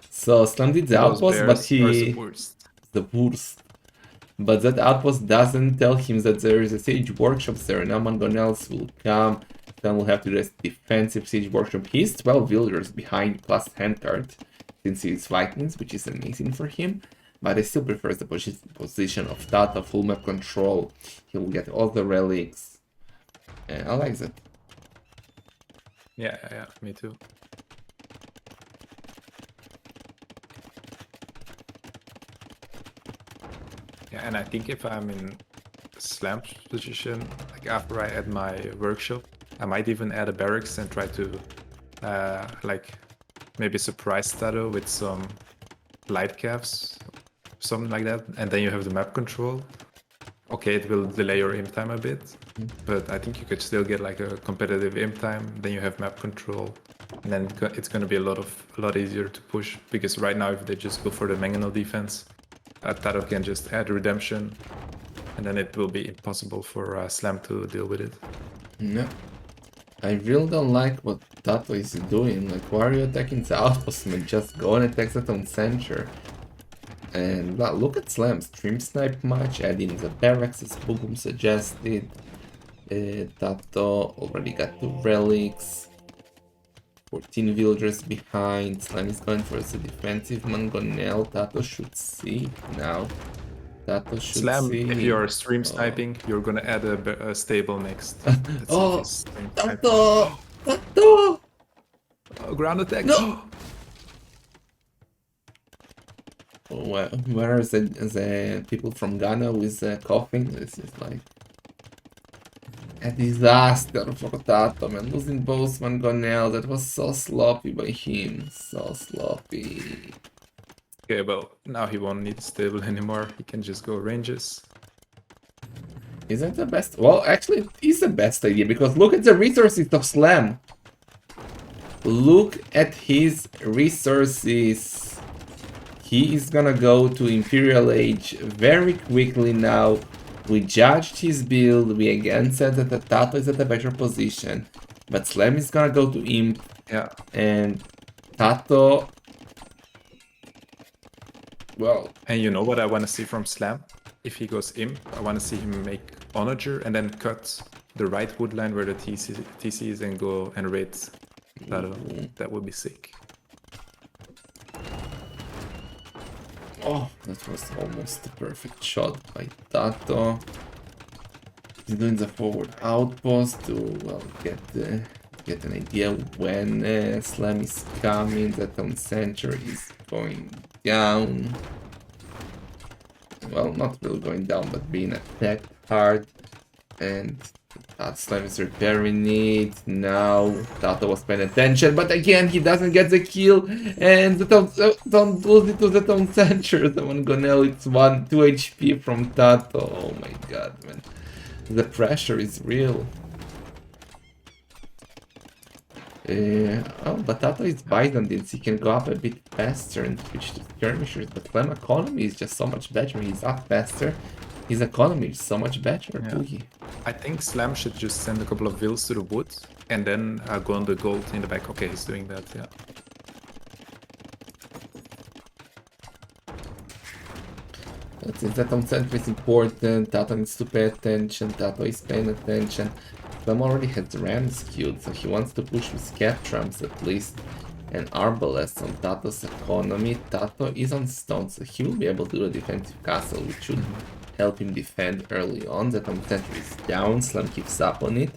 So Slam did the outpost, but he... The worst. But that outpost doesn't tell him that there is a siege workshop there. Now Mangonels will come. Then we'll have to do this defensive siege workshop. He's 12 villagers behind plus handcart since he's Vikings, which is amazing for him. But I still prefer the position of Tatoh, full map control. He will get all the relics. And I like that. Yeah, me too. Yeah, and I think if I'm in Slam's position, like after I add my workshop, I might even add a barracks and try to like maybe surprise Tatoh with some light calves, something like that, and then you have the map control. Okay, it will delay your imp time a bit, but I think you could still get like a competitive imp time. Then you have map control, and then it's going to be a lot easier to push, because right now if they just go for the Mangonel defense, Tatoh can just add redemption, and then it will be impossible for Slam to deal with it. No. I really don't like what Tatoh is doing. Like, why are you attacking the outpost, man? Just go and attack that on center. And well, look at Slam, stream snipe much, adding the barracks as Bugum suggested. Tatoh already got 2 relics. 14 villagers behind. Slam is going for the defensive Mangonel. Tatoh should see now. Tatoh should Slam, see. if you're stream sniping, you're gonna add a stable next. Let's see if Oh, he's stream sniping. Tatoh! Tatoh! Oh, ground attack! No! Where are the people from Ghana with coughing? This is like a disaster for Tatoh, man. Losing both Mangonel, that was so sloppy by him. So sloppy. Okay, well, now he won't need stable anymore. He can just go ranges. Isn't the best? Well, actually, it is the best idea because look at the resources of Slam. Look at his resources. He is gonna go to Imperial Age very quickly now. We judged his build. We again said that the Tatoh is at a better position. But Slam is gonna go to Imp. Yeah. And Tatoh... Well... And you know what I want to see from Slam? If he goes Imp, I want to see him make Onager and then cut the right wood line where the TC is and go and raid Tatoh. That would be sick. Oh, that was almost the perfect shot by Tatoh. He's doing the forward outpost to, well, get an idea when Slam is coming. The town center is going down. Well, not really going down, but being attacked hard. And Slam is repairing it. Now Tatoh was paying attention, but again he doesn't get the kill. And the town, don't lose it to the town center. The Mangonel, it's 2 HP from Tatoh. Oh my god, man. The pressure is real. Oh, but Tatoh is Byzantine, he can go up a bit faster and switch to skirmishers. But Slam economy is just so much better. He's up faster. His economy is so much better, too. I think Slam should just send a couple of vills to the wood and then go on the gold in the back. Okay, he's doing that, yeah. But since that town center is important, Tatoh needs to pay attention. Tatoh is paying attention. Slam already has Rams queued, so he wants to push with cap trumps at least. And Arbalest on Tatoh's economy. Tatoh is on stone, so he will be able to do a defensive castle, which should help him defend early on. The town center is down, Slam keeps up on it.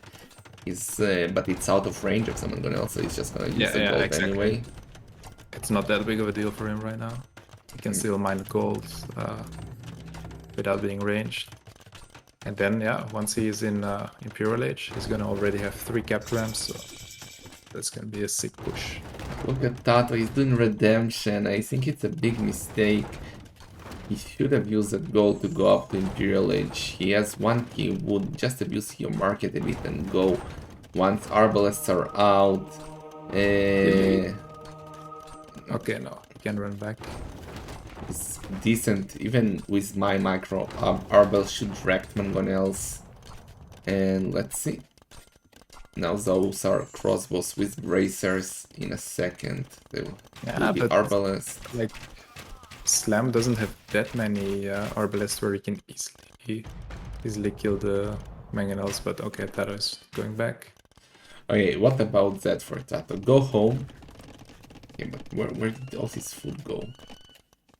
But it's out of range of someone gonna also, he's just gonna use the gold exactly. anyway. It's not that big of a deal for him right now. He can still mine gold without being ranged. And then, yeah, once he is in Imperial Age, he's gonna already have 3 cap ramps, so that's gonna be a sick push. Look at Tatoh, he's doing redemption. I think it's a big mistake. He should have used that gold to go up to Imperial Age. He has 1 key wood, just abuse your market a bit and go. Once Arbalests are out. Okay, no, he can run back. It's decent, even with my micro. Arbel should wreck Mangonels. And let's see. Now those are crossbows with bracers in a second. They will be Arbalests. Like, Slam doesn't have that many Arbalests where he can easily kill the Mangonels, but okay, Tatoh is going back. Okay, what about that for Tatoh? Go home. Okay, but where did all his food go?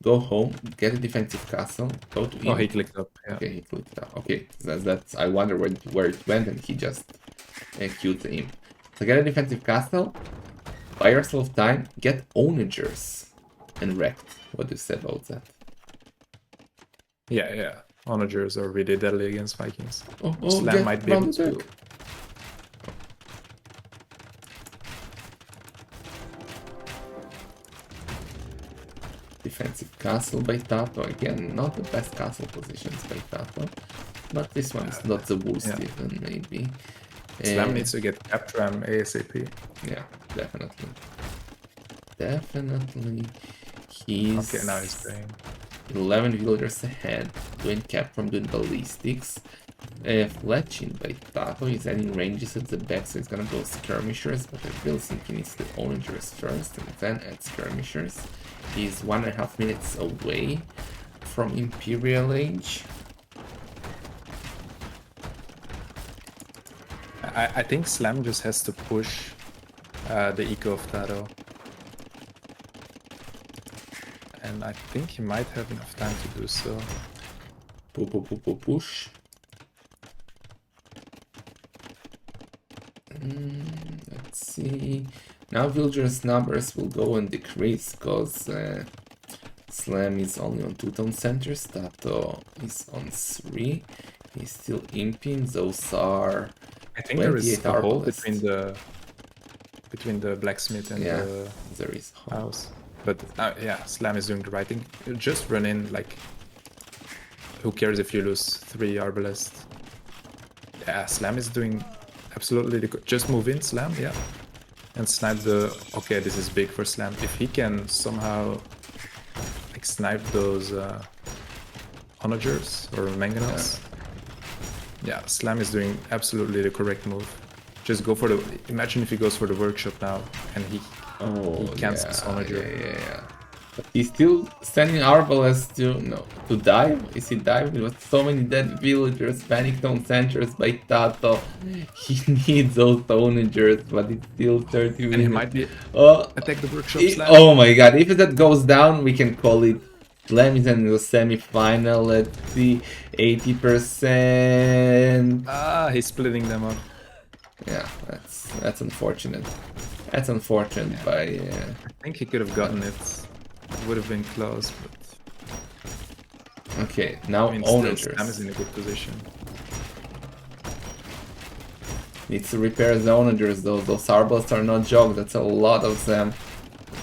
Go home, get a defensive castle, go to Imp. Oh, he clicked up, yeah. Okay, he clicked up. Okay, that's I wonder where it went, and he just queued the Imp. So get a defensive castle, buy yourself time, get Onagers, and wrecked. What do you say about that? Yeah. Onagers are really deadly against Vikings. Oh, Slam might be able to... Defensive castle by Tatoh. Again, not the best castle positions by Tatoh, but this one is not the worst even, maybe. Slam needs to get Captram ASAP. Yeah, definitely. He's... Okay, now he's playing. 11 villagers ahead, doing Captram, doing ballistics. Fletching by Tatoh is adding ranges at the back, so he's gonna go skirmishers, but I really think he needs the Onagers first and then add skirmishers. He's 1.5 minutes away from Imperial Age. I think Slam just has to push the eco of Tatoh. And I think he might have enough time to do so. Push. Let's see. Now villagers' numbers will go and decrease because Slam is only on 2 town centers. Tatoh is on 3. He's still imping. Those are I think there is 28 a hole arbalists. between the blacksmith and Yeah, the there is a hole. house. But yeah, Slam is doing the right thing. Just run in, like, who cares if you lose 3 arbalists? Yeah, Slam is doing absolutely the just move in, Slam, yeah. And snipe the... Okay, this is big for Slam. If he can somehow like snipe those onagers or mangonels, yeah, Slam is doing absolutely the correct move. Just go for the... Imagine if he goes for the workshop now and he cancels onager. Yeah. But he's still sending Arbalest to dive? Is he diving? With so many dead villagers, panic town centers by Tatoh. He needs those onagers, but it's still 30 minutes. And he might be... attack the workshop, Slam. Oh my god, if that goes down, we can call it Slam is in the semi-final. Let's see, 80%. He's splitting them up. Yeah, that's unfortunate. That's unfortunate. By I think he could have gotten it. It would have been close, but okay, now I mean, still, onagers. Slam is in a good position. Needs to repair the onagers though. Those arbals are not jokes. That's a lot of them.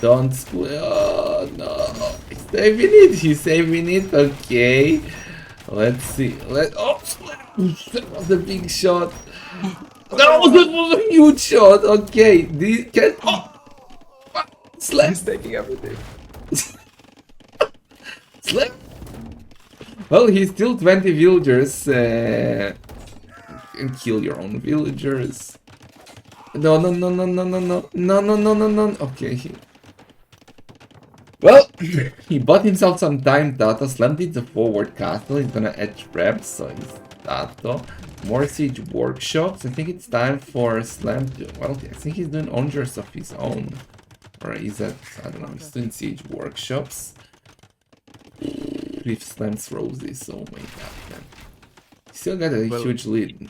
Don't split. Oh no! He's saving it. He's saving it. Okay. Let's see. That was a big shot. That was a huge shot. Okay. This can. Slam. He's taking everything. Slam. Well, he's still 20 villagers. And kill your own villagers. No. Okay. Well, he bought himself some time. Tatoh slammed it the forward castle. He's gonna add traps, so he's Tatoh. More siege workshops. I think it's time for Slam to... Well, I think he's doing onagers of his own. Or is that... I don't know. He's doing siege workshops. If Slam throws this, oh my god, man. He still got a huge lead.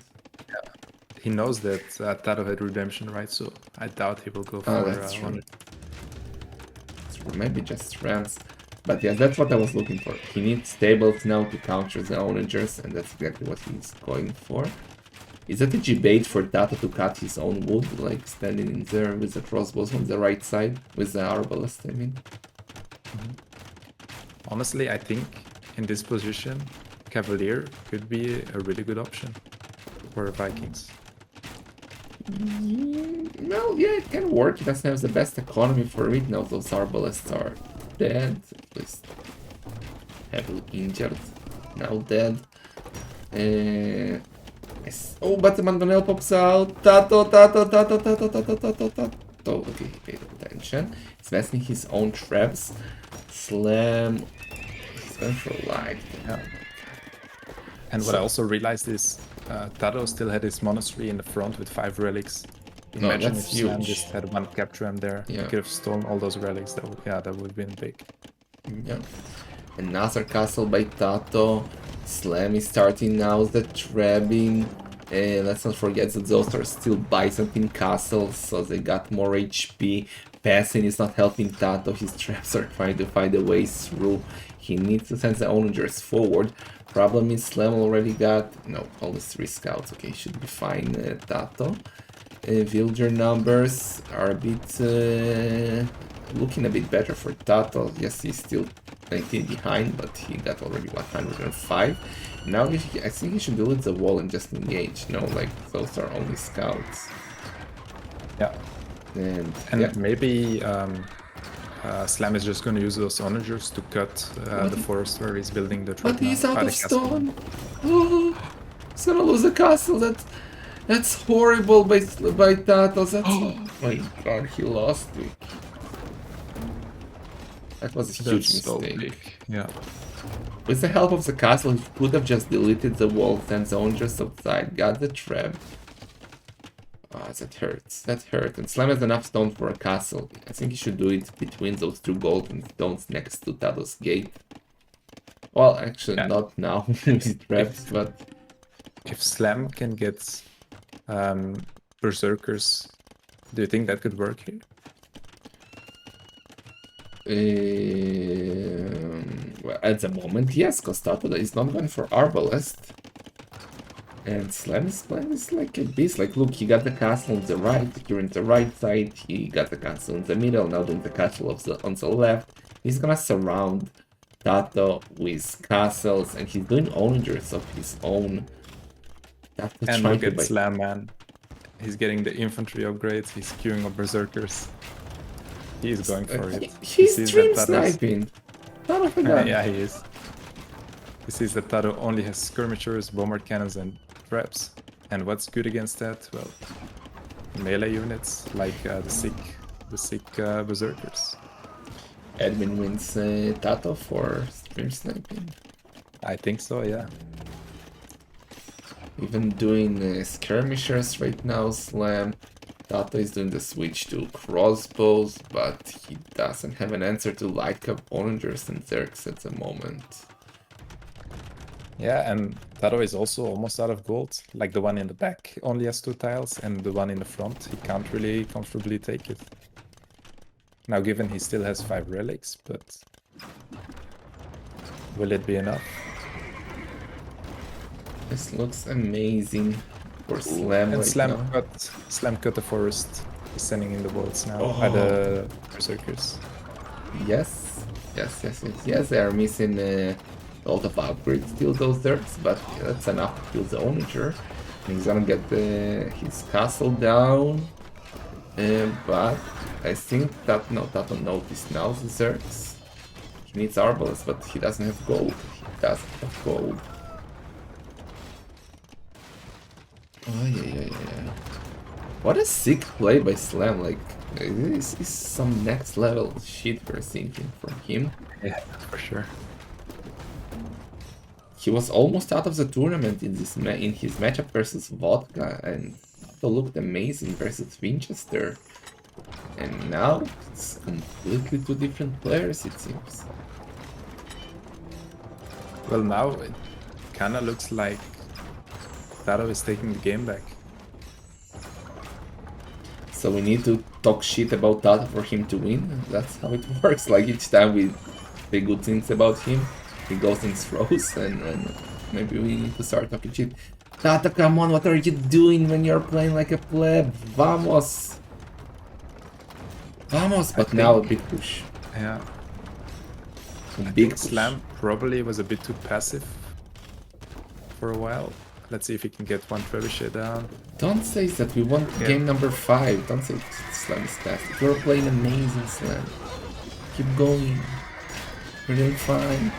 He knows that Tatoh had redemption, right? So I doubt he will go for that's true. Maybe just rams. But yeah, that's what I was looking for. He needs stables now to counter the onagers, and that's exactly what he's going for. Is that a debate for Tatoh to cut his own wood, like standing in there with the crossbows on the right side, with the arbalest, I mean? Honestly, I think in this position, Cavalier could be a really good option for Vikings. Well, yeah, it can work. It doesn't have the best economy for it now. Those arbalests are dead, at least heavily injured. Now dead. Yes. Oh, but the Mangonel pops out. Tatoh. Okay, he paid attention. He's messing his own traps. Slam. He's going for light. Yeah. And what I also realized is Tatoh still had his monastery in the front with 5 relics. Imagine if that's Slam huge. just had 1 capture him there. Yeah. He could have stolen all those relics. That would have been big. Yeah. Another castle by Tatoh. Slam is starting now the trapping. Let's not forget that those are still Byzantine castles, so they got more HP. Passing is not helping Tatoh. His traps are trying to find a way through. He needs to send the onagers forward. Problem is Slam already got... No, only 3 scouts. Okay, should be fine, Tatoh. Villager numbers are a bit... looking a bit better for Tatoh. Yes, he's still 19 behind, but he got already 105. Now I think he should build the wall and just engage. No, like, those are only scouts. Yeah. And yeah. Maybe Slam is just going to use those onagers to cut the forest where he's building the trap. But he's out of stone. Oh, he's gonna lose the castle. That's horrible by Tatoh. That's oh my god, he lost it. That was a huge That's so mistake. big. Yeah. With the help of the castle, he could have just deleted the wall, sent the own just outside, got the trap. Ah, that hurts. That hurt. And Slam has enough stone for a castle. I think he should do it between those two golden stones next to Tato's gate. Well, actually, Yeah. not now with traps, but If Slam can get Berserkers, do you think that could work here? well, at the moment, yes, because Tato is not going for Arbalest. And Slam's plan is like a beast. Like, look, he got the castle on the right, you're on the right side, he got the castle in the middle, now doing the castle on the left. He's gonna surround Tato with castles, and he's doing onagers of his own. Tato And trying look to at Slam, man. He's getting the infantry upgrades, he's queuing up Berserkers. He's going for it. He He's sees stream that Tato's- sniping. Tato forgot. Yeah, he is. He sees that Taro only has skirmishers, bombard cannons, and traps. And what's good against that? Well, melee units like the sick Berserkers. Edwin wins Tato for stream sniping. I think so, yeah. Even doing skirmishers right now, Slam. Tato is doing the switch to crossbows, but he doesn't have an answer to light cap onagers and Zergs at the moment. Yeah, and Taro is also almost out of gold. Like the one in the back only has 2 tiles, and the one in the front, he can't really comfortably take it. Now, given he still has 5 relics, but will it be enough? This looks amazing for Slam And right Slam now. cut the forest. He's sending in the bolts now. Oh. The Berserkers. Yes, yes, they are missing a lot of upgrades still, those Zergs, but that's enough to kill the onager. And he's gonna get his castle down, but I think that Tato noticed now the Zergs. He needs Arbalest, but he doesn't have gold. He doesn't have gold. Oh, yeah. What a sick play by Slam, like, this is some next level shit we're thinking from him. Yeah, for sure. He was almost out of the tournament in his matchup versus Vodka, and Tato looked amazing versus Winchester. And now it's completely 2 different players, it seems. Well, now it kinda looks like Taro is taking the game back. So we need to talk shit about Tato for him to win. That's how it works. Like each time we say good things about him, he goes and throws, and maybe we need to start talking shit. Tato, come on, what are you doing when you're playing like a pleb? Vamos! Vamos! But now a big push. Yeah. A big push. Slam probably was a bit too passive for a while. Let's see if he can get one trebuchet down. Don't say that, we want Yeah. game number 5. Don't say Slam is fast. You're playing amazing, Slam. Keep going. We're doing fine.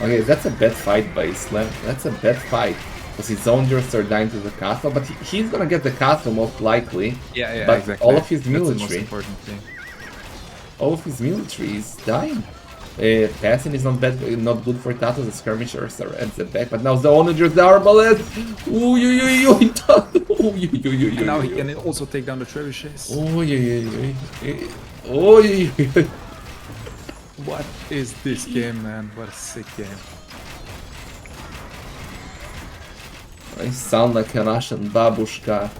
Okay, that's a bad fight by Slam. That's a bad fight. Because his soldiers are dying to the castle, but he's gonna get the castle most likely. Yeah, but exactly. all of his That's the most military, important thing. all of his military is dying. Passing is not bad, not good for Tato. The skirmishers are at the back, but now the onagers, the arbalest. Ooh, And now he can also take down the trebuchets. What is this game, man? What a sick game. I sound like a Russian babushka,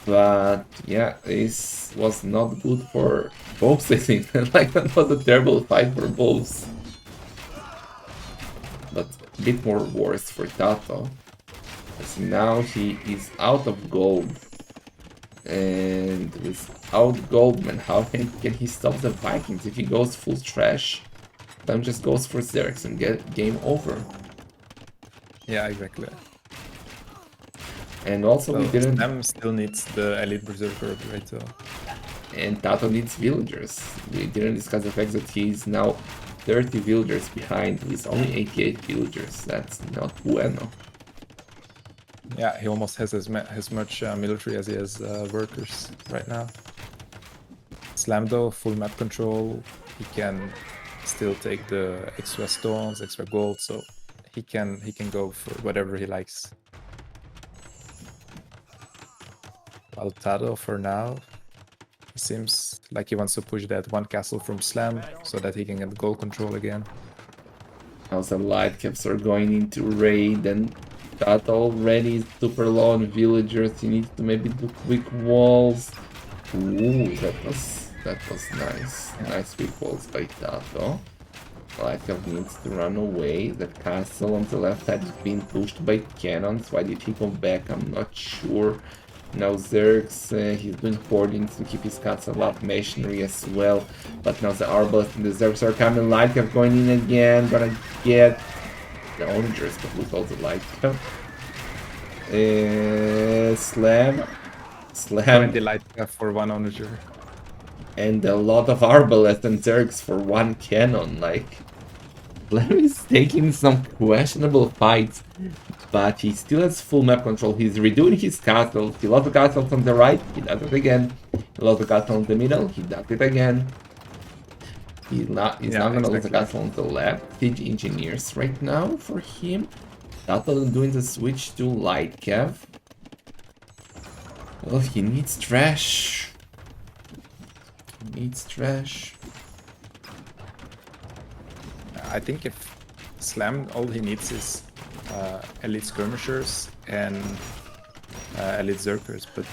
but yeah, this was not good for both, I think. Like, that was a terrible fight for both. But a bit more worse for Tato. Because now he is out of gold. And without Goldman, how can he stop the Vikings if he goes full trash? Then just goes for Xerx and get game over. Yeah, exactly. And also we didn't. Slam still needs the elite berserker upgrade though. And Tato needs villagers. We didn't discuss the fact that he's now 30 villagers behind with only 88 villagers. That's not bueno. Yeah, he almost has as much military as he has workers right now. Slam though, full map control, he can still take the extra stones, extra gold, so he can go for whatever he likes. While Tatoh for now, it seems like he wants to push that one castle from Slam so that he can get goal control again. Now the light caps are going into raid, and that already is super low on villagers. He needs to maybe do quick walls. Ooh, that was nice. Nice quick walls by Tatoh. Light cap needs to run away. The castle on the left side is being pushed by cannons. Why did he go back? I'm not sure. Now Zergs, he's doing hoarding to keep his castle up, machinery as well. But now the Arbalest and the Zergs are coming. Light cap going in again. Gonna get the onagers, but lose all the light cap. Slam. 20 light cap for one onager. And a lot of Arbalest and Zergs for one cannon. Like, Slam is taking some questionable fights, but he still has full map control. He's redoing his castles. He lost the castles on the right, he does it again. He lost the castle in the middle, he does it again. He's not gonna lose the castle on the left. Siege engineers right now for him. Tatoh doing the switch to light cav. Well, he needs trash. He needs trash. I think if Slam, all he needs is elite skirmishers and elite zerkers, but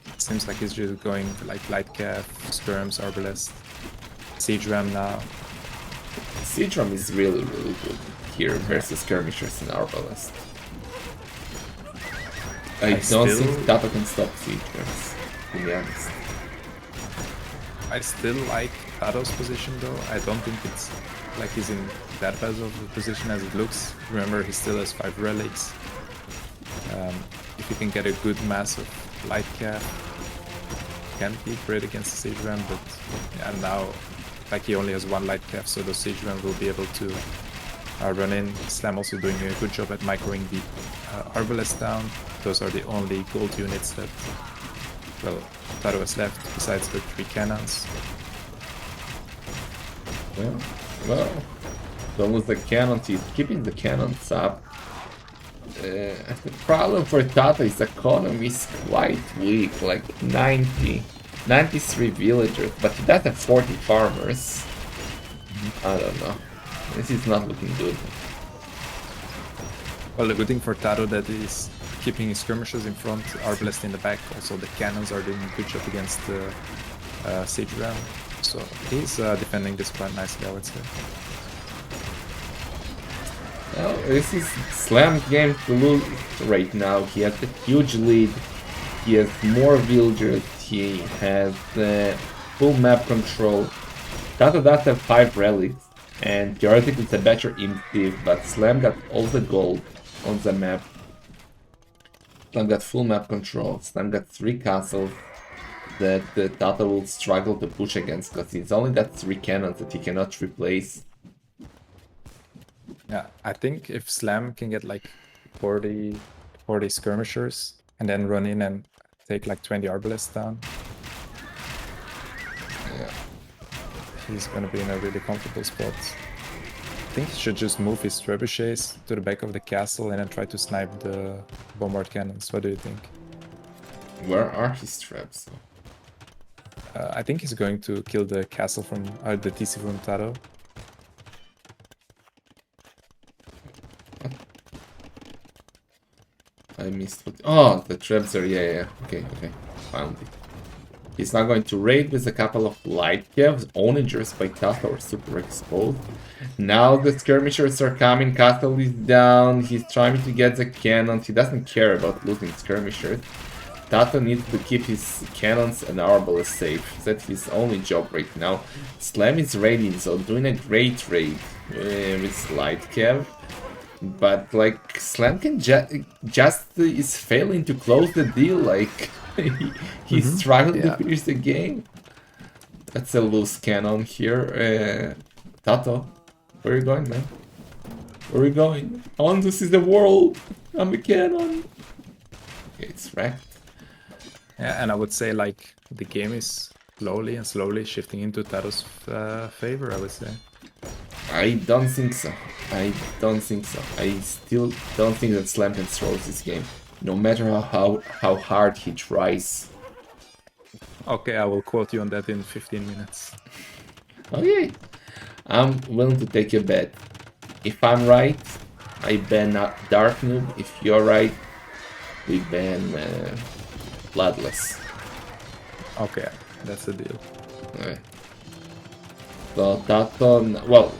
it seems like he's just going for like light cav, skirms, arbalest, siege ram now. Siege ram is really good here versus skirmishers and arbalest. I don't think Tatoh can stop siege rams, to be honest. I still like Tatoh's position though. I don't think it's like he's in that bad of a position as it looks. Remember, he still has 5 relics. If he can get a good mass of light cap, can be great against the siege ram, but yeah, now like he only has 1 light cap, so the siege ram will be able to run in. Slam also doing a good job at microing the arbalest down. Those are the only gold units that, well, Tatoh has left, besides the 3 cannons. Yeah, well, don't lose the cannons, he's keeping the cannons up. The problem for Tatoh is the economy is quite weak, like 93 villagers, but he does have 40 farmers. I don't know, this is not looking good. Well, the good thing for Tatoh that is keeping his skirmishers in front, arbalest in the back. Also, the cannons are doing a good job against the siege ram. So he's defending this quite nicely, I would say. Well, this is Slam's game to lose right now. He has a huge lead. He has more villagers. He has full map control. Tatoh does have 5 relics, and theoretically it's a better imp, but Slam got all the gold on the map. Slam got full map control. Slam got 3 castles that Tatoh will struggle to push against because he's only got 3 cannons that he cannot replace. Yeah, I think if Slam can get like 40 skirmishers and then run in and take like 20 arbalests down, Yeah. he's gonna be in a really comfortable spot. I think he should just move his trebuchets to the back of the castle and then try to snipe the bombard cannons. What do you think? Where are his traps? I think he's going to kill the castle from the TC from Tatoh. I missed what... Oh, the traps are... Yeah. Okay. Found it. He's now going to raid with a couple of light cavs. Onagers by Tatoh are super exposed. Now the skirmishers are coming. Castle is down. He's trying to get the cannons. He doesn't care about losing skirmishers. Tatoh needs to keep his cannons and arbalest safe. That's his only job right now. Slam is raiding, so doing a great raid with light cav. But like Slam can just is failing to close the deal. Like he's struggling to finish the game. That's a loose cannon here. Tatoh, where are you going, man? Where are you going? I want to see the world. I'm a cannon. Okay, it's wrecked. Yeah, and I would say like the game is slowly and slowly shifting into Tato's favor, I would say. I don't think so. I don't think so. I still don't think that Slam controls this game, no matter how hard he tries. Okay, I will quote you on that in 15 minutes. Okay, I'm willing to take a bet. If I'm right, I ban Dark Noob. If you're right, we ban Bloodless. Okay, that's the deal. Okay. So Tatoh, well,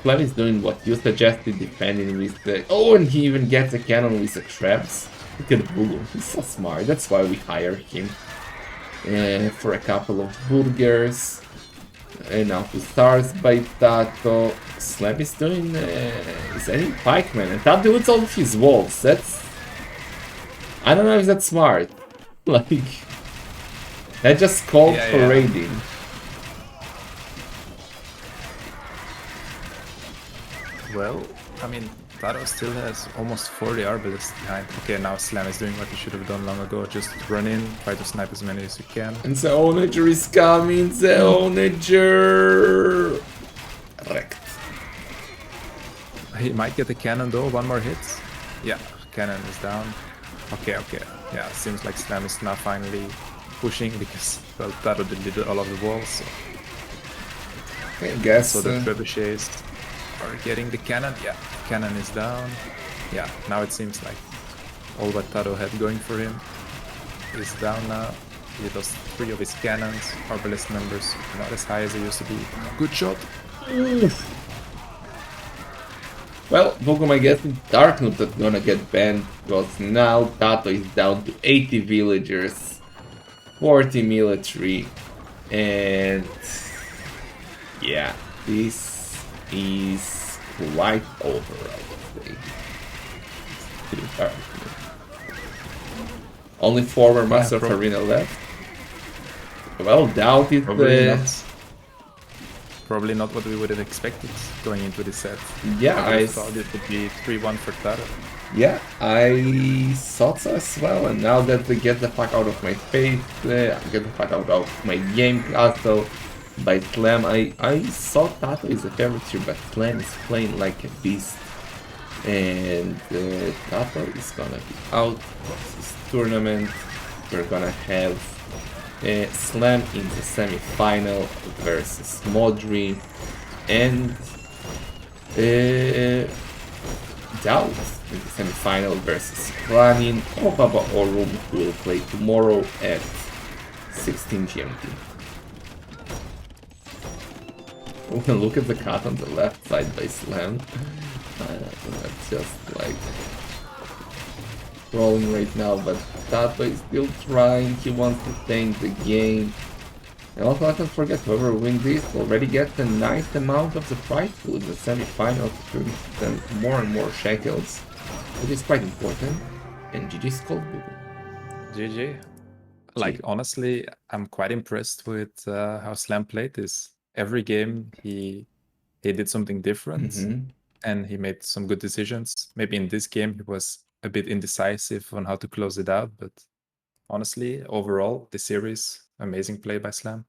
Clem is doing what you suggested, defending with the... Oh, and he even gets a cannon with the traps. Look at Bulu, he's so smart, that's why we hire him. For a couple of burgers. And now 2 stars by Tatoh. Slam is doing... is adding Pikeman, and Tatoh with all of his walls, that's... I don't know if that's smart. Like... That's just called parading. Well, I mean, Tatoh still has almost 40 arbalists behind. Okay, now Slam is doing what he should have done long ago. Just run in, try to snipe as many as you can. And the Onager is coming, the Onager! Wrecked. He might get a cannon though, 1 more hit. Yeah, cannon is down. Okay. Yeah, seems like Slam is now finally pushing because, well, Tatoh deleted all of the walls. So, I guess... so the trebuchets are getting the cannon. Yeah, cannon is down. Yeah, now it seems like all what Tatoh had going for him is down now. He lost 3 of his cannons. Arbalest numbers not as high as they used to be. Good shot. Oof. Well, Bogum, I guess Dark Noob is gonna get banned because now Tatoh is down to 80 villagers, 40 military, and yeah, this is quite over, I would say. Only 4 more Master of Arena left. Well, doubt it. Probably not what we would have expected going into this set. Yeah, I thought it would be 3-1 for Tatoh. Yeah, I thought so as well, and now that they get the fuck out of my face, get the fuck out of my game castle by Slam, I thought Tatoh is a favorite here, but Slam is playing like a beast. And Tatoh is gonna be out of this tournament. We're gonna have Slam in the semi-final versus Modri, and Doubt in the semi-final versus Kranin. Obaba Orum will play tomorrow at 16 GMT. Look at the cut on the left side by Slam. That's just like rolling right now, but Tatoh is still trying. He wants to tank the game. And also, let's not forget, whoever wins this will already get a nice amount of the prize pool in the semi-finals, and more and more shekels, which is quite important. And GG's called Google. GG. Like, honestly, I'm quite impressed with how Slam played this. Every game, he did something different, and he made some good decisions. Maybe in this game, he was a bit indecisive on how to close it out, but honestly, overall, the series, amazing play by Slam.